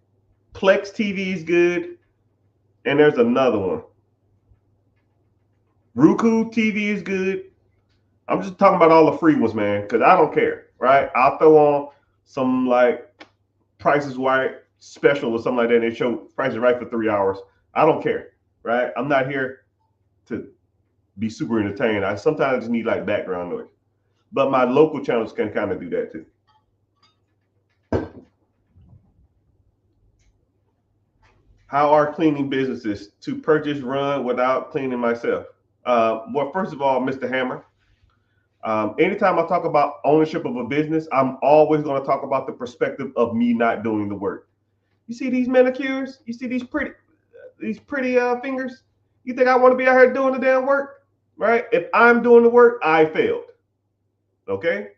Plex TV is good, and there's another one. Roku TV is good. I'm just talking about all the free ones, man, because I don't care, right? I'll throw on some like Price is Right special or something like that, and they show Price is Right for 3 hours. I don't care, right? I'm not here to be super entertained. I sometimes just need like background noise. But my local channels can kind of do that too. How are cleaning businesses to purchase, run without cleaning myself? Well, first of all, Mr. Hammer, anytime I talk about ownership of a business, I'm always going to talk about the perspective of me not doing the work. You see these manicures? You see these pretty fingers? You think I want to be out here doing the damn work? Right? If I'm doing the work, I failed. Okay?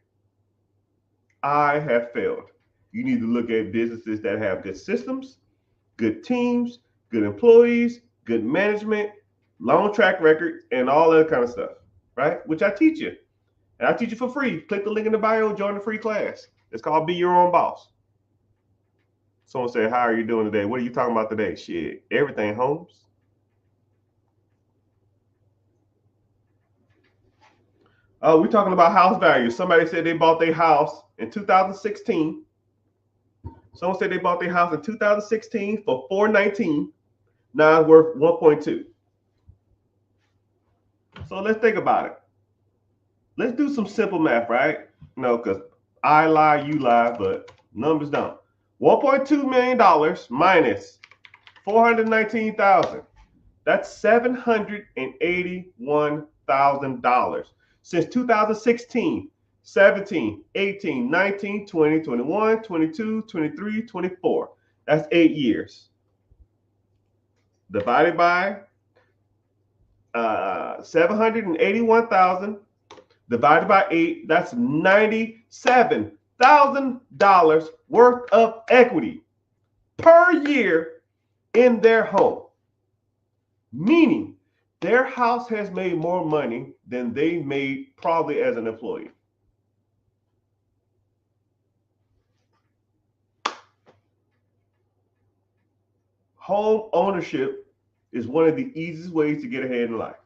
I have failed. You need to look at businesses that have good systems, good teams, good employees, good management, long track record, and all that kind of stuff, right? Which I teach you. And I teach you for free. Click the link in the bio, join the free class. It's called Be Your Own Boss. Someone said, how are you doing today? What are you talking about today? Shit, everything, Holmes. We're talking about house value. Somebody said they bought their house in 2016. Someone said they bought their house in 2016 for $419. Now it's worth 1.2. So let's think about it. Let's do some simple math, right? No, because I lie, you lie, but numbers don't. $1.2 million minus $419,000. That's $781,000 since 2016, 17, 18, 19, 20, 21, 22, 23, 24. That's 8 years. Divided by 781,000 divided by 8, that's $97,000 worth of equity per year in their home. Meaning their house has made more money than they made probably as an employee. Home ownership is one of the easiest ways to get ahead in life.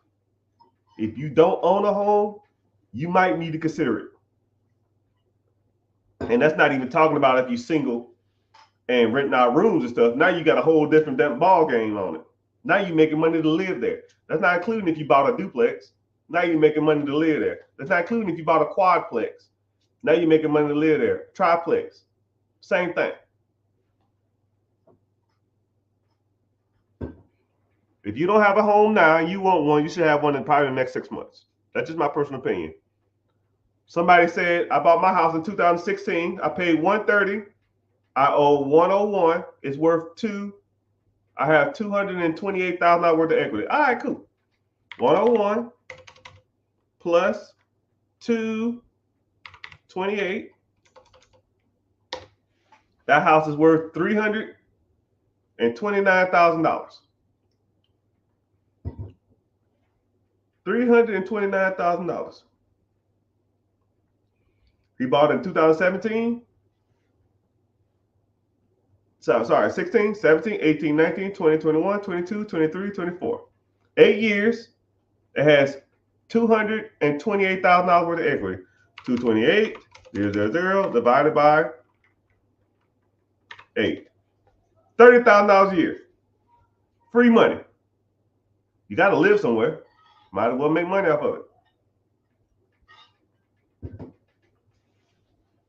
If you don't own a home, you might need to consider it. And that's not even talking about if you're single and renting out rooms and stuff. Now you got a whole different ball game on it. Now you're making money to live there. That's not including if you bought a duplex. Now you're making money to live there. That's not including if you bought a quadplex. Now you're making money to live there. Triplex, same thing. If you don't have a home now and you want one, you should have one in probably the next 6 months. That's just my personal opinion. Somebody said, I bought my house in 2016. I paid 130. I owe 101. It's worth two. I have $228,000 worth of equity. All right, cool. 101 plus 228. That house is worth $329,000. $329,000. He bought in 2017. Sorry, 16, 17, 18, 19, 20, 21, 22, 23, 24. 8 years. It has $228,000 worth of equity. 228, 000, divided by 8. $30,000 a year. Free money. You got to live somewhere. Might as well make money off of it.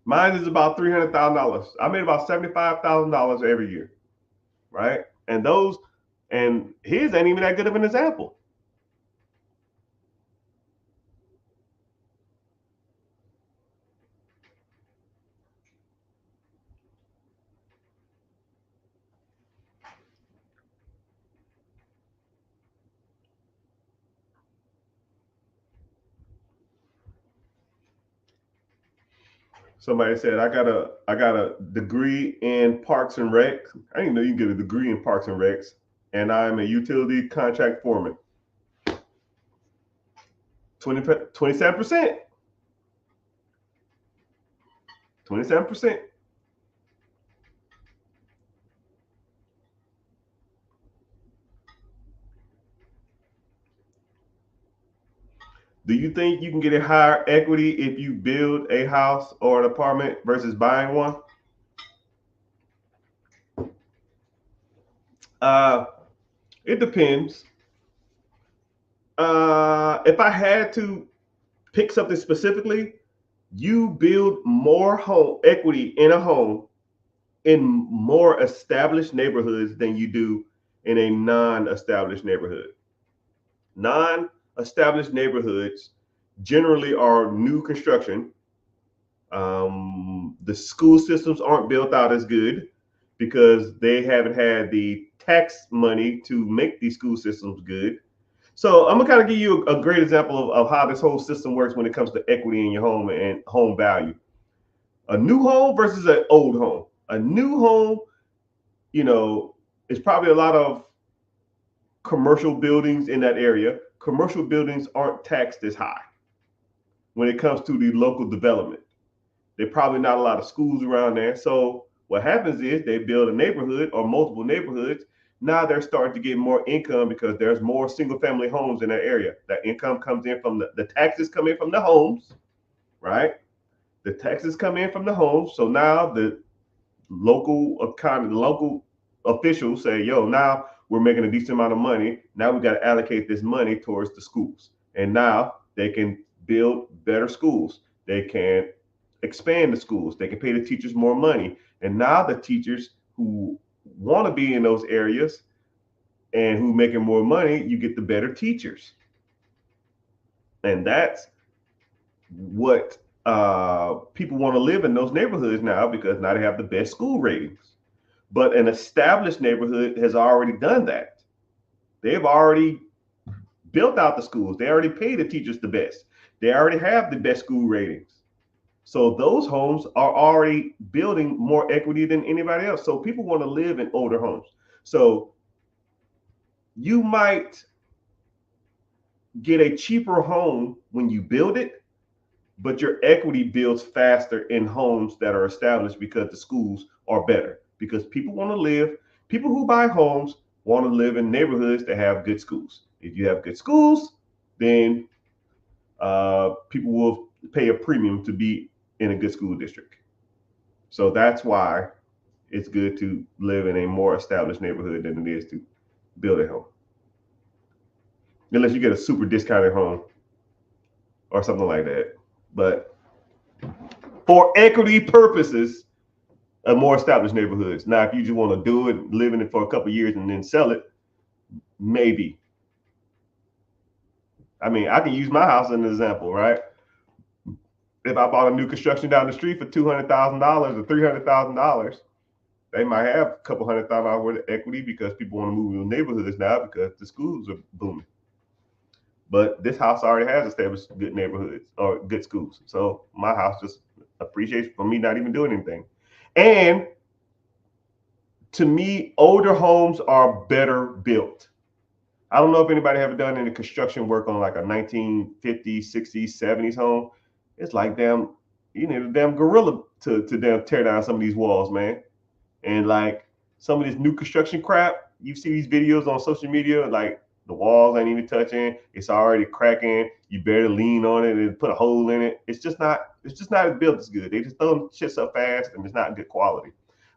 Mine is about $300,000. I made about $75,000 every year, right? And his ain't even that good of an example. Somebody said I got a degree in Parks and Recs. I didn't know you can get a degree in Parks and Recs, and I'm a utility contract foreman. 27%. 27%. Do you think you can get a higher equity if you build a house or an apartment versus buying one? It depends. If I had to pick something specifically, you build more home equity in a home in more established neighborhoods than you do in a non-established neighborhood. Non-established neighborhoods generally are new construction. The school systems aren't built out as good because they haven't had the tax money to make these school systems good. So I'm gonna kind of give you a great example of how this whole system works when it comes to equity in your home and home value. A new home versus an old home. A new home, is probably a lot of commercial buildings in that area. Commercial buildings aren't taxed as high when it comes to the local development. There's probably not a lot of schools around there. So what happens is they build a neighborhood or multiple neighborhoods. Now they're starting to get more income because there's more single family homes in that area. That income comes in from the taxes come in from the homes, right? The taxes come in from the homes. So now the local officials say, yo, now we're making a decent amount of money. Now we got to allocate this money towards the schools. And now they can build better schools. They can expand the schools. They can pay the teachers more money. And now the teachers who want to be in those areas and who making more money, you get the better teachers. And that's what people want to live in those neighborhoods now, because now they have the best school ratings. But an established neighborhood has already done that. They've already built out the schools. They already pay the teachers the best. They already have the best school ratings. So those homes are already building more equity than anybody else. So people want to live in older homes. So you might get a cheaper home when you build it, but your equity builds faster in homes that are established because the schools are better. Because people who buy homes want to live in neighborhoods that have good schools. If you have good schools, then people will pay a premium to be in a good school district. So that's why it's good to live in a more established neighborhood than it is to build a home. Unless you get a super discounted home or something like that. But for equity purposes, a more established neighborhoods. Now, if you just want to do it, live in it for a couple of years and then sell it, Maybe. I mean, I can use my house as an example, right? If I bought a new construction down the street for $200,000 or $300,000, they might have a couple $100,000 worth of equity because people want to move in neighborhoods now because the schools are booming. But this house already has established good neighborhoods or good schools. So my house just appreciates for me not even doing anything. And to me, older homes are better built. I don't know if anybody ever done any construction work on like a 1950s, 60s, 70s home. It's like damn, you need a damn gorilla to damn tear down some of these walls, man. And like some of this new construction crap, you see these videos on social media, like the walls ain't even touching, it's already cracking. You better lean on it and put a hole in it. It's just not built as good. They just throw shit so fast and it's not good quality.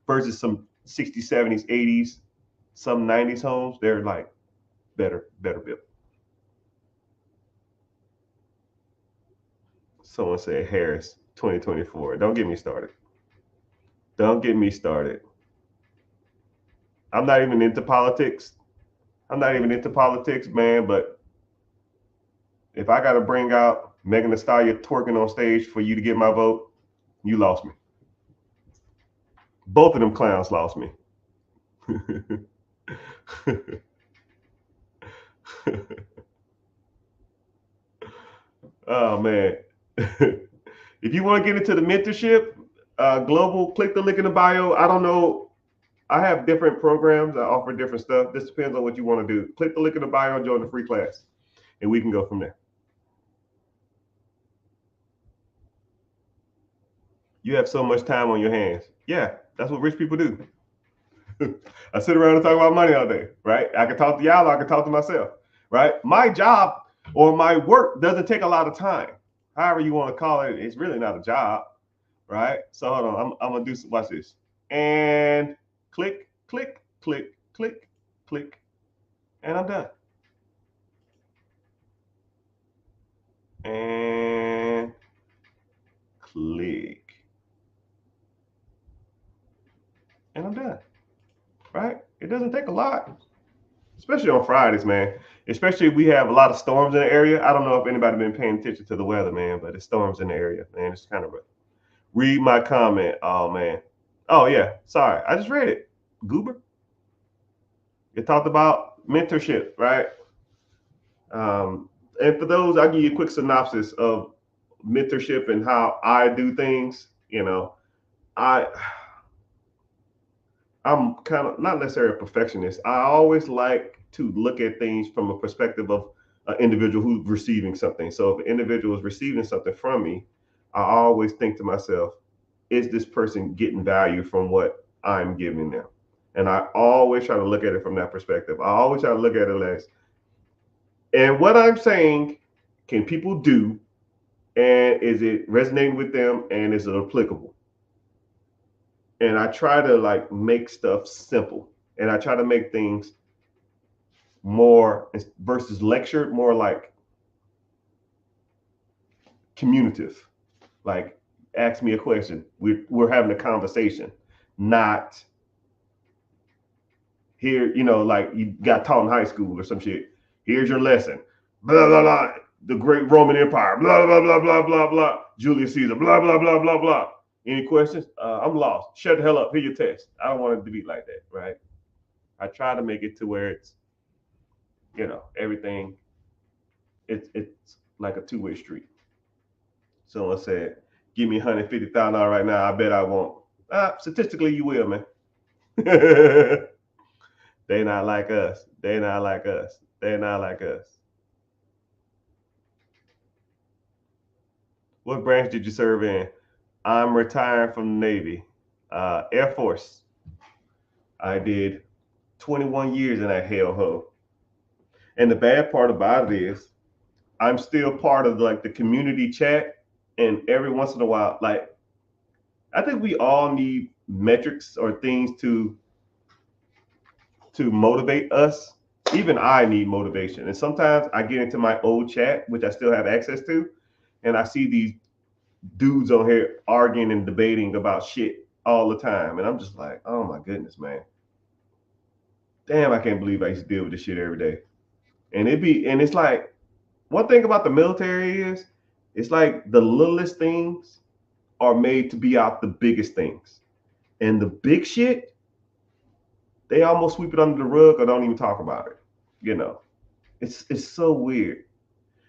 Versus some 60s, 70s, 80s, some 90s homes, they're like better built. Someone said Harris 2024. Don't get me started. Don't get me started. I'm not even into politics. I'm not even into politics, man. But if I got to bring out Megan Thee Stallion twerking on stage for you to get my vote, you lost me. Both of them clowns lost me. Oh man. If you want to get into the mentorship, global, click the link in the bio. I don't know. I have different programs. I offer different stuff. This depends on what you want to do. Click the link in the bio and join the free class, and we can go from there. You have so much time on your hands. Yeah, that's what rich people do. I sit around and talk about money all day, right? I can talk to y'all, or I can talk to myself, right? My job or my work doesn't take a lot of time. However you want to call it, it's really not a job, right? So hold on, I'm gonna do some, watch this. And click, click, click, click, click, and I'm done. And click, and I'm done, right? It doesn't take a lot, especially on Fridays, man. Especially if we have a lot of storms in the area. I don't know if anybody been paying attention to the weather, man, but it's storms in the area, man. It's kind of rough. Read my comment. Oh man. Oh yeah. Sorry, I just read it. Goober. It talked about mentorship, right? And for those, I'll give you a quick synopsis of mentorship and how I do things. I I'm kind of not necessarily a perfectionist. I always like to look at things from a perspective of an individual who's receiving something. So if an individual is receiving something from me, I always think to myself, is this person getting value from what I'm giving them? And I always try to look at it from that perspective. I always try to look at it as, and what I'm saying, can people do? And is it resonating with them? And is it applicable? And I try to like make stuff simple. And I try to make things more versus lectured, more like communicative. Like, ask me a question. We're having a conversation, not here, like you got taught in high school or some shit. Here's your lesson. Blah blah blah. The great Roman Empire. Blah blah blah blah blah blah. Julius Caesar. Blah blah blah blah blah. Any questions? I'm lost. Shut the hell up. Here's your test. I don't want it to be like that, right? I try to make it to where it's, everything. It's like a two-way street. Someone said, "Give me $150,000 right now. I bet I won't." Statistically, you will, man. They not like us. They not like us. They not like us. What branch did you serve in? I'm retiring from the Navy, Air Force. I did 21 years in that hellhole. And the bad part about it is, I'm still part of like the community chat, and every once in a while, like I think we all need metrics or things to motivate us. Even I need motivation. And sometimes I get into my old chat, which I still have access to, and I see these dudes on here arguing and debating about shit all the time. And I'm just like, oh my goodness, man. Damn, I can't believe I used to deal with this shit every day. And it's like, one thing about the military is, it's like the littlest things are made to be out the biggest things. And the big shit, they almost sweep it under the rug or don't even talk about it. You know, it's so weird.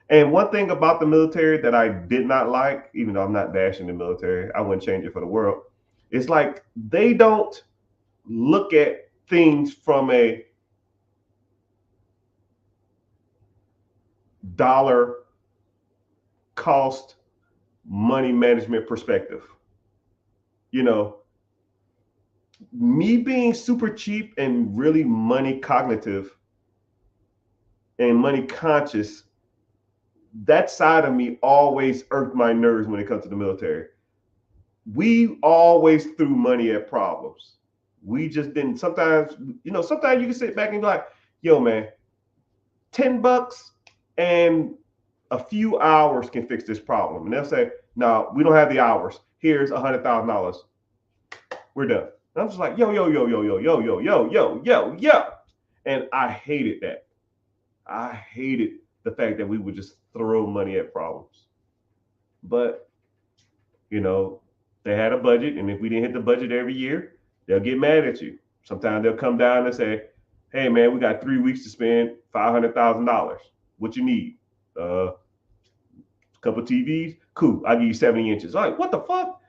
And one thing about the military that I did not like, even though I'm not bashing the military, I wouldn't change it for the world. It's like they don't look at things from a dollar cost money management perspective. You know, me being super cheap and really money cognitive and money conscious, that side of me always irked my nerves when it comes to the military. We always threw money at problems. We just didn't. Sometimes, sometimes you can sit back and be like, yo, man, $10 and a few hours can fix this problem. And they'll say, no, we don't have the hours. Here's $100,000. We're done. And I'm just like, yo, yo, yo, yo, yo, yo, yo, yo, yo, yo, yo. And I hated that. I hated the fact that we would just throw money at problems. But, you know, they had a budget, and if we didn't hit the budget every year, they'll get mad at you. Sometimes they'll come down and say, hey, man, we got 3 weeks to spend $500,000. What you need? A couple TVs? Cool. I'll give you 70 inches. Like, what the fuck?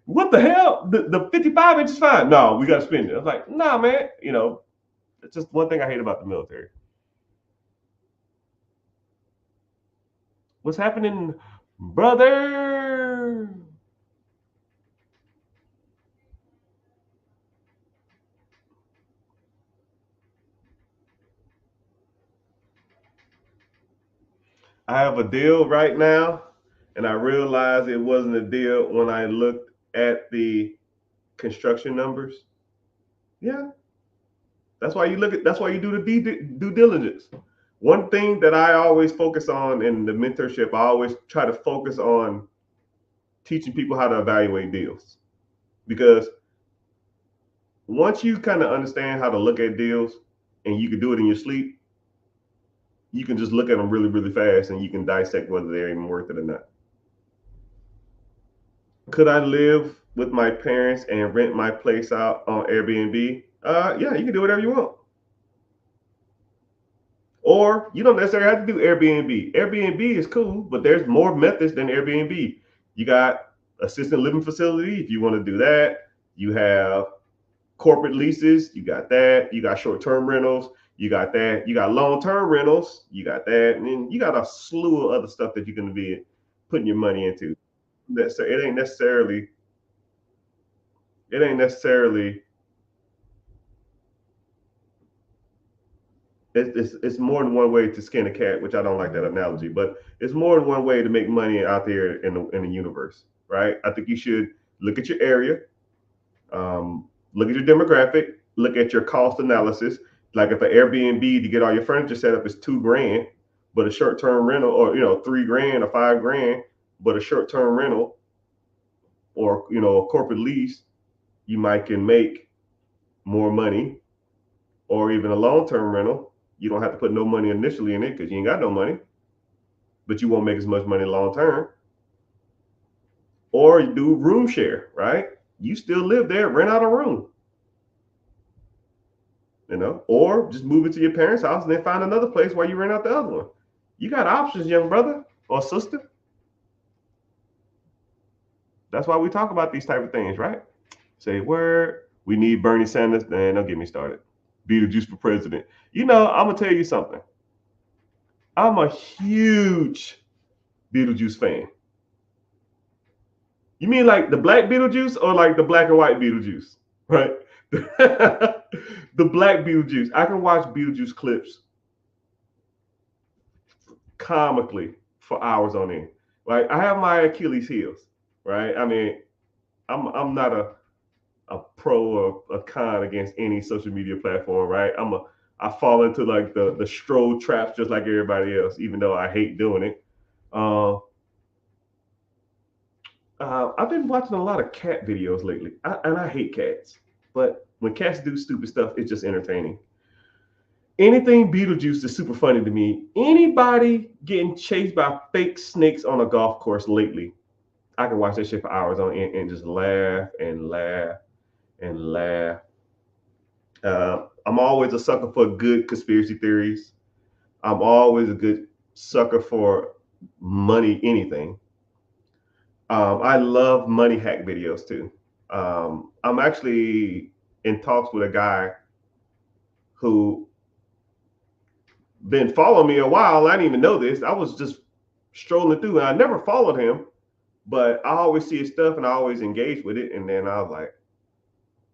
What the hell? The 55 inch is fine. No, we got to spend it. I was like, nah, man. It's just one thing I hate about the military. What's happening, brother? I have a deal right now, and I realized it wasn't a deal when I looked at the construction numbers. Yeah, that's why you do the due diligence. One thing that I always focus on in the mentorship, I always try to focus on teaching people how to evaluate deals, because once you kind of understand how to look at deals and you can do it in your sleep, you can just look at them really, really fast and you can dissect whether they're even worth it or not. Could I live with my parents and rent my place out on Airbnb? Yeah, you can do whatever you want. Or you don't necessarily have to do Airbnb. Airbnb is cool, but there's more methods than Airbnb. You got assisted living facility if you want to do that. You have corporate leases, you got that. You got short-term rentals, you got that. You got long-term rentals, you got that. And then you got a slew of other stuff that you're going to be putting your money into. It ain't necessarily it ain't necessarily it's more than one way to skin a cat, which I don't like that analogy, but it's more than one way to make money out there in the universe, right? I think you should look at your area, look at your demographic, look at your cost analysis. Like if an Airbnb to get all your furniture set up is $2,000, but a short term rental, or $3,000 or $5,000, but a short term rental, or a corporate lease, you might can make more money. Or even a long term rental, you don't have to put no money initially in it because you ain't got no money, but you won't make as much money long term. Or you do room share, right? You still live there, rent out a room, or just move into your parents' house and then find another place while you rent out the other one. You got options, young brother or sister. That's why we talk about these type of things, right? Say word. We need Bernie Sanders. Man, don't get me started. Beetlejuice for president. I'm gonna tell you something. I'm a huge Beetlejuice fan. You mean like the black Beetlejuice or like the black and white Beetlejuice? Right? The black Beetlejuice. I can watch Beetlejuice clips comically for hours on end. Like I have my Achilles heels, right? I mean, I'm not a pro or a con against any social media platform, right? I fall into like the stroll traps just like everybody else, even though I hate doing it. Uh, I've been watching a lot of cat videos lately, and I hate cats. But When cats do stupid stuff, it's just entertaining. Anything Beetlejuice is super funny to me. Anybody getting chased by fake snakes on a golf course lately, I can watch that shit for hours on end and just laugh and laugh and laugh. I'm always a sucker for good conspiracy theories. I'm always a good sucker for money, anything. I love money hack videos too. I'm actually in talks with a guy who been following me a while. I didn't even know this. I was just strolling through and I never followed him, but I always see his stuff and I always engage with it. And then I was like,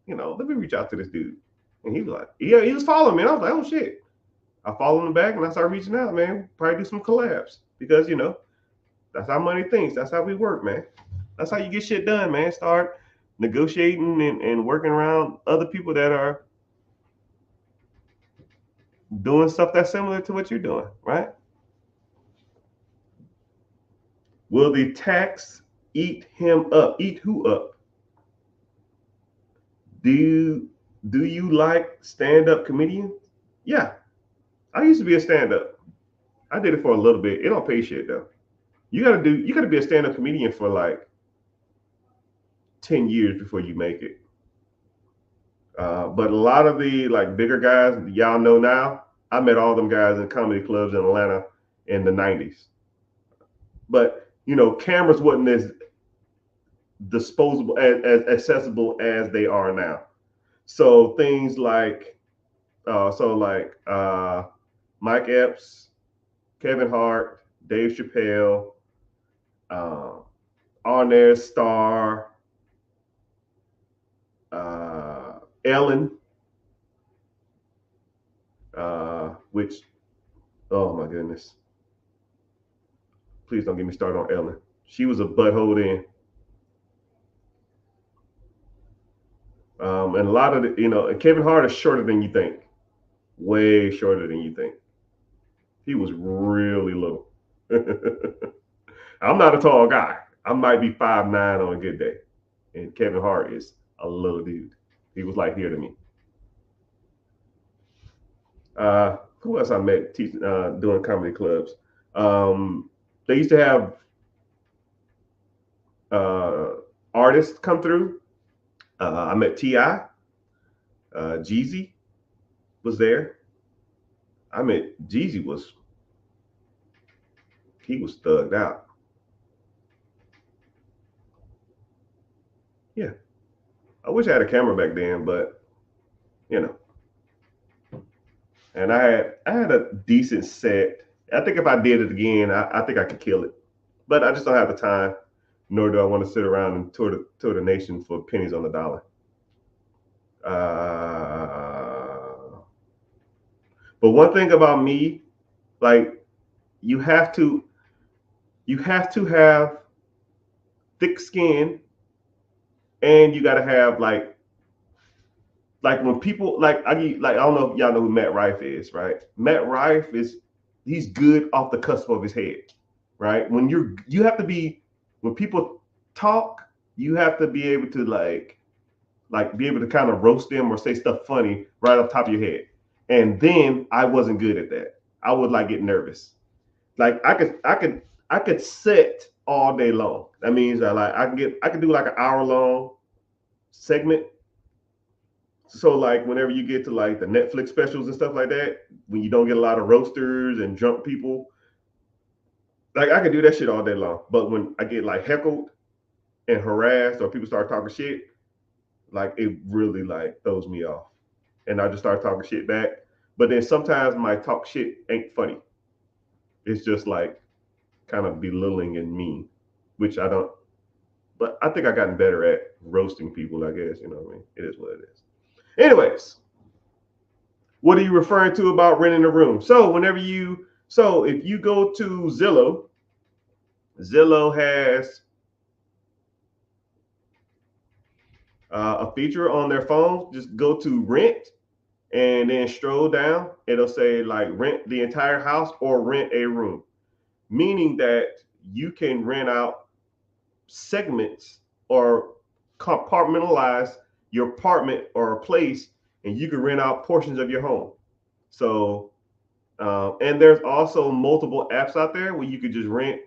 let me reach out to this dude. And he was like, yeah, he was following me. And I was like, oh shit. I followed him back and I started reaching out, man. Probably do some collabs because, that's how money thinks. That's how we work, man. That's how you get shit done, man. Start negotiating and working around other people that are doing stuff that's similar to what you're doing, right? Will the tax eat him up? Eat who up? Do you like stand-up comedians? Yeah. I used to be a stand-up. I did it for a little bit. It don't pay shit though. You gotta be a stand-up comedian for like 10 years before you make it. But a lot of the like bigger guys, y'all know now, I met all them guys in comedy clubs in Atlanta in the 90s. But cameras wasn't as disposable as accessible as they are now. So things like Mike Epps, Kevin Hart, Dave Chappelle, uh, Arnaz Starr, Ellen, which, oh my goodness, please don't get me started on Ellen. She was a butthole then. And a lot of and Kevin Hart is shorter than you think, way shorter than you think. He was really little. I'm not a tall guy. I might be 5'9" on a good day, and Kevin Hart is a little dude. He was like here to me. Who else I met doing comedy clubs? They used to have artists come through. I met T.I. Jeezy was there. I met Jeezy was thugged out. Yeah, I wish I had a camera back then, but you know. And I had a decent set. I think if I did it again, I think I could kill it. But I just don't have the time, nor do I want to sit around and tour the nation for pennies on the dollar. But one thing about me, like you have to have thick skin, and you got to have like when people I don't know if y'all know who Matt Rife is, right? Matt Rife he's good off the cusp of his head, right? When you have to be when people talk, you have to be able to like be able to kind of roast them or say stuff funny right off the top of your head. And then I wasn't good at that. I would like get nervous. Like I could sit all day long. That means that I can do like an hour long segment. So like whenever you get to like the Netflix specials and stuff like that, when you don't get a lot of roasters and drunk people, like I can do that shit all day long. But when I get like heckled and harassed or people start talking shit, like it really like throws me off. And I just start talking shit back. But then sometimes my talk shit ain't funny. It's just like kind of belittling and mean, which I don't. But I think I gotten better at roasting people. I guess you know what I mean. It is what it is. Anyways, what are you referring to about renting a room? So if you go to Zillow, Zillow has a feature on their phone. Just go to rent and then stroll down. It'll say like rent the entire house or rent a room, meaning that you can rent out segments or compartmentalize your apartment or a place, and you can rent out portions of your home. So, and there's also multiple apps out there where you could just rent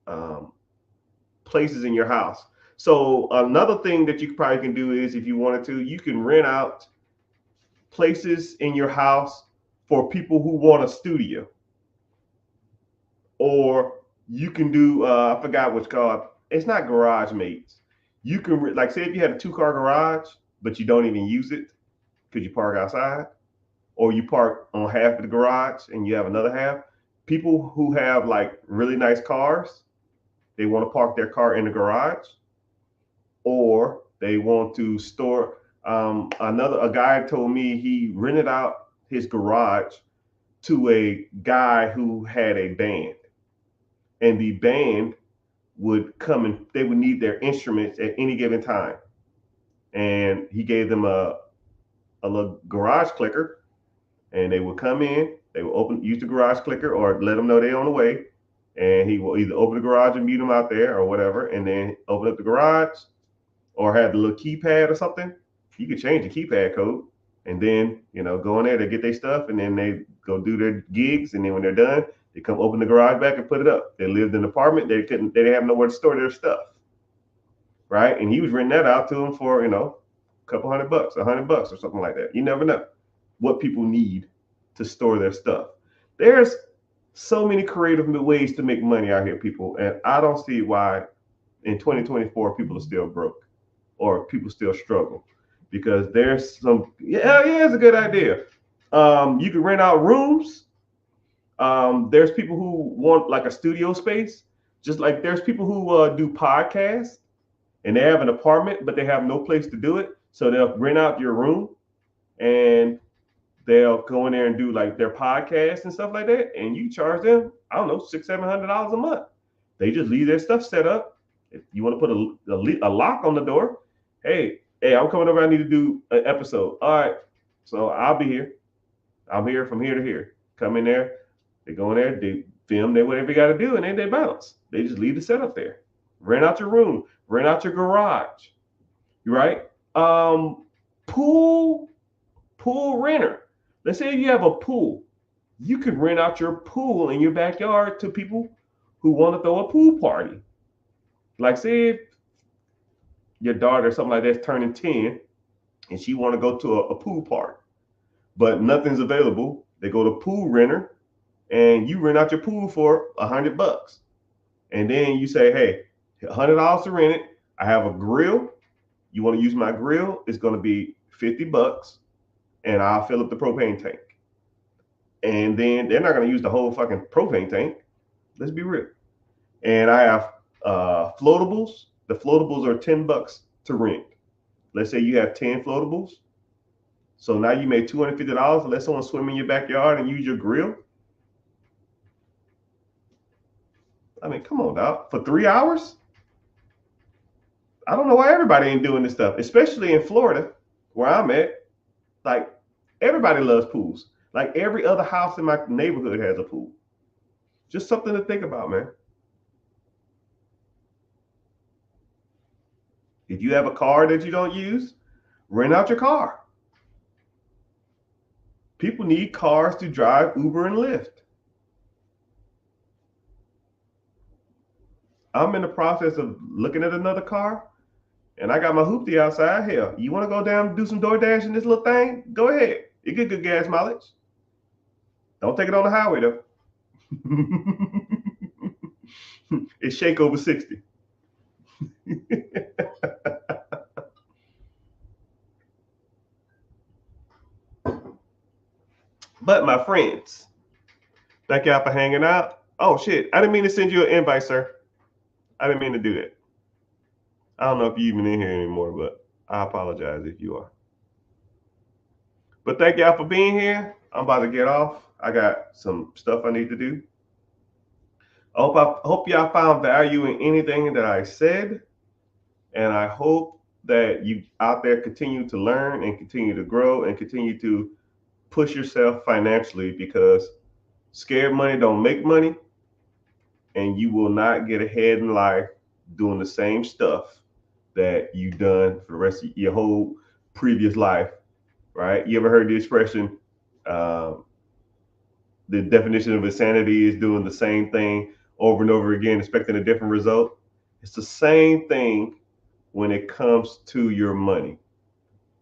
um, places in your house. So another thing that you probably can do is, if you wanted to, you can rent out places in your house for people who want a studio, or you can do I forgot what's called. It's not garage mates. You can like say if you had a 2-car garage, but you don't even use it because you park outside, or you park on half of the garage and you have another half. People who have like really nice cars, they want to park their car in the garage, or they want to store. A guy told me he rented out his garage to a guy who had a band, and the band would come and they would need their instruments at any given time. And he gave them a little garage clicker, and they would come in, they would use the garage clicker or let them know they're on the way. And he will either open the garage and meet them out there or whatever, and then open up the garage, or have the little keypad or something. You could change the keypad code, and then go in there, they get their stuff, and then they go do their gigs, and then when they're done, they come open the garage back and put it up. They lived in an apartment, they didn't have nowhere to store their stuff, right? And he was renting that out to them for a couple $100, $100 or something like that. You never know what people need to store their stuff. There's so many creative ways to make money out here, people, and I don't see why in 2024 people are still broke or people still struggle, because there's some it's a good idea. You can rent out rooms. There's people who want like a studio space, just like there's people who do podcasts and they have an apartment but they have no place to do it, so they'll rent out your room and they'll go in there and do like their podcast and stuff like that, and you charge them, I don't know, $600-700 a month. They just leave their stuff set up. If you want to put a lock on the door, hey, I'm coming over, I need to do an episode. All right, so I'll be here. I'm here from here to here. Come in there, they go in there, they film, they whatever you got to do, and then they bounce. They just leave the setup there. Rent out your room, rent out your garage, right? Pool renter. Let's say you have a pool. You could rent out your pool in your backyard to people who want to throw a pool party. Like say if your daughter or something like that's turning 10 and she want to go to a pool party, but nothing's available. They go to pool renter and you rent out your pool for $100. And then you say, hey, $100 to rent it. I have a grill. You want to use my grill? It's going to be $50, and I'll fill up the propane tank. And then they're not going to use the whole fucking propane tank. Let's be real. And I have floatables. The floatables are $10 to rent. Let's say you have 10 floatables. So now you made $250 to let someone swim in your backyard and use your grill. I mean, come on, dog. For 3 hours? I don't know why everybody ain't doing this stuff, especially in Florida, where I'm at. Like, everybody loves pools. Like, every other house in my neighborhood has a pool. Just something to think about, man. If you have a car that you don't use, rent out your car. People need cars to drive Uber and Lyft. I'm in the process of looking at another car, and I got my hoopty outside. Hell, you want to go down and do some DoorDash in this little thing? Go ahead. You get good gas mileage. Don't take it on the highway, though. It's shake over 60. But my friends, thank y'all for hanging out. Oh shit, I didn't mean to send you an invite, sir. I didn't mean to do that. I don't know if you're even in here anymore, but I apologize if you are. But thank y'all for being here. I'm about to get off. I got some stuff I need to do. I hope y'all found value in anything that I said. And I hope that you out there continue to learn and continue to grow and continue to push yourself financially, because scared money don't make money, and you will not get ahead in life doing the same stuff that you've done for the rest of your whole previous life, right? You ever heard the expression, the definition of insanity is doing the same thing over and over again, expecting a different result? It's the same thing when it comes to your money.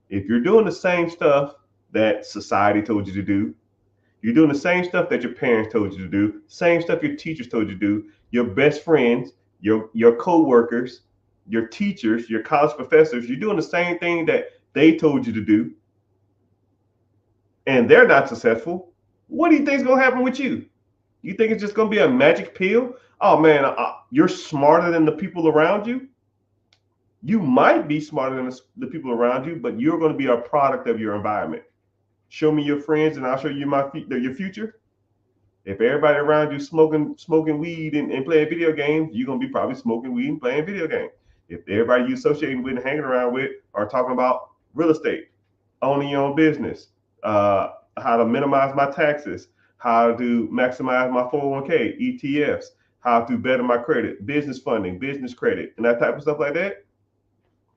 If you're doing the same stuff that society told you to do, you're doing the same stuff that your parents told you to do, same stuff your teachers told you to do, your best friends, your co-workers, your teachers, your college professors, you're doing the same thing that they told you to do, and they're not successful. What do you think is going to happen with you? You think it's just going to be a magic pill? Oh man, you're smarter than the people around you. You might be smarter than the people around you, but you're going to be a product of your environment. Show me your friends, and I'll show you your future. If everybody around you smoking weed and playing video games, you're gonna be probably smoking weed and playing video games. If everybody you associating with and hanging around with are talking about real estate, owning your own business, how to minimize my taxes, how to maximize my 401k, ETFs, how to better my credit, business funding, business credit, and that type of stuff like that,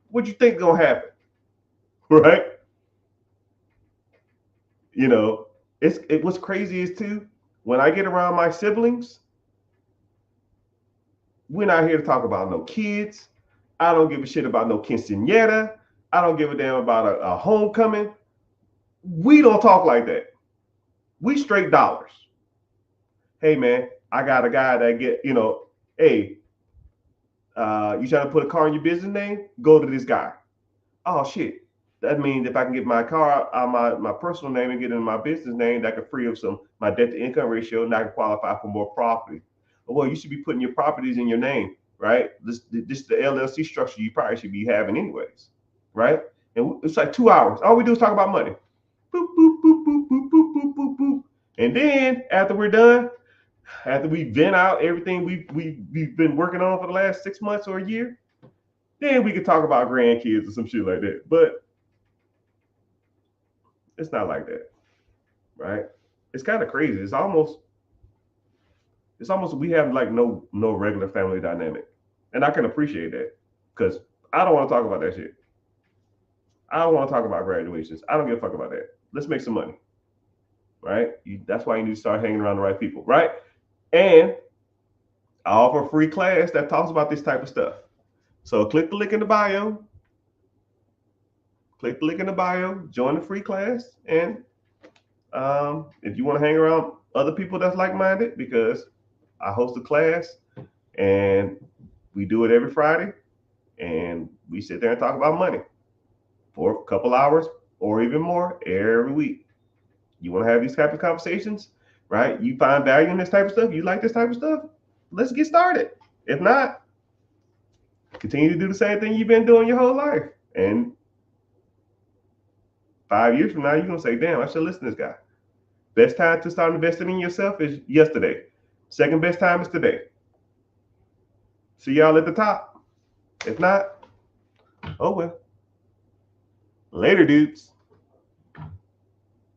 what do you think is gonna happen? Right? You know, what's crazy is too, when I get around my siblings, we're not here to talk about no kids. I don't give a shit about no quinceañera. I don't give a damn about a homecoming. We don't talk like that. We straight dollars. Hey man, I got a guy that get, hey, you trying to put a car in your business name? Go to this guy. Oh shit. That means if I can get my car out my personal name and get in my business name, that could free up my debt to income ratio, and I can qualify for more property. Well, you should be putting your properties in your name, right? This the LLC structure you probably should be having anyways, right? And it's like 2 hours. All we do is talk about money. Boop, boop, boop, boop, boop, boop, boop, boop, boop. And then after we're done, after we vent out everything we've been working on for the last 6 months or a year, then we could talk about grandkids or some shit like that. But it's not like that, right? It's kind of crazy. It's almost we have like no regular family dynamic, and I can appreciate that because I don't want to talk about that shit. I don't want to talk about graduations. I don't give a fuck about that. Let's make some money, right? That's why you need to start hanging around the right people, right? And I offer a free class that talks about this type of stuff. So click the link in the bio. Click the link in the bio, join the free class, and if you want to hang around other people that's like-minded, because I host a class and we do it every Friday, and we sit there and talk about money for a couple hours or even more every week. You want to have these type of conversations, right? You find value in this type of stuff, you like this type of stuff, let's get started. If not, continue to do the same thing you've been doing your whole life. And 5 years from now, you're going to say, damn, I should listen to this guy. Best time to start investing in yourself is yesterday. Second best time is today. See y'all at the top. If not, oh well. Later, dudes.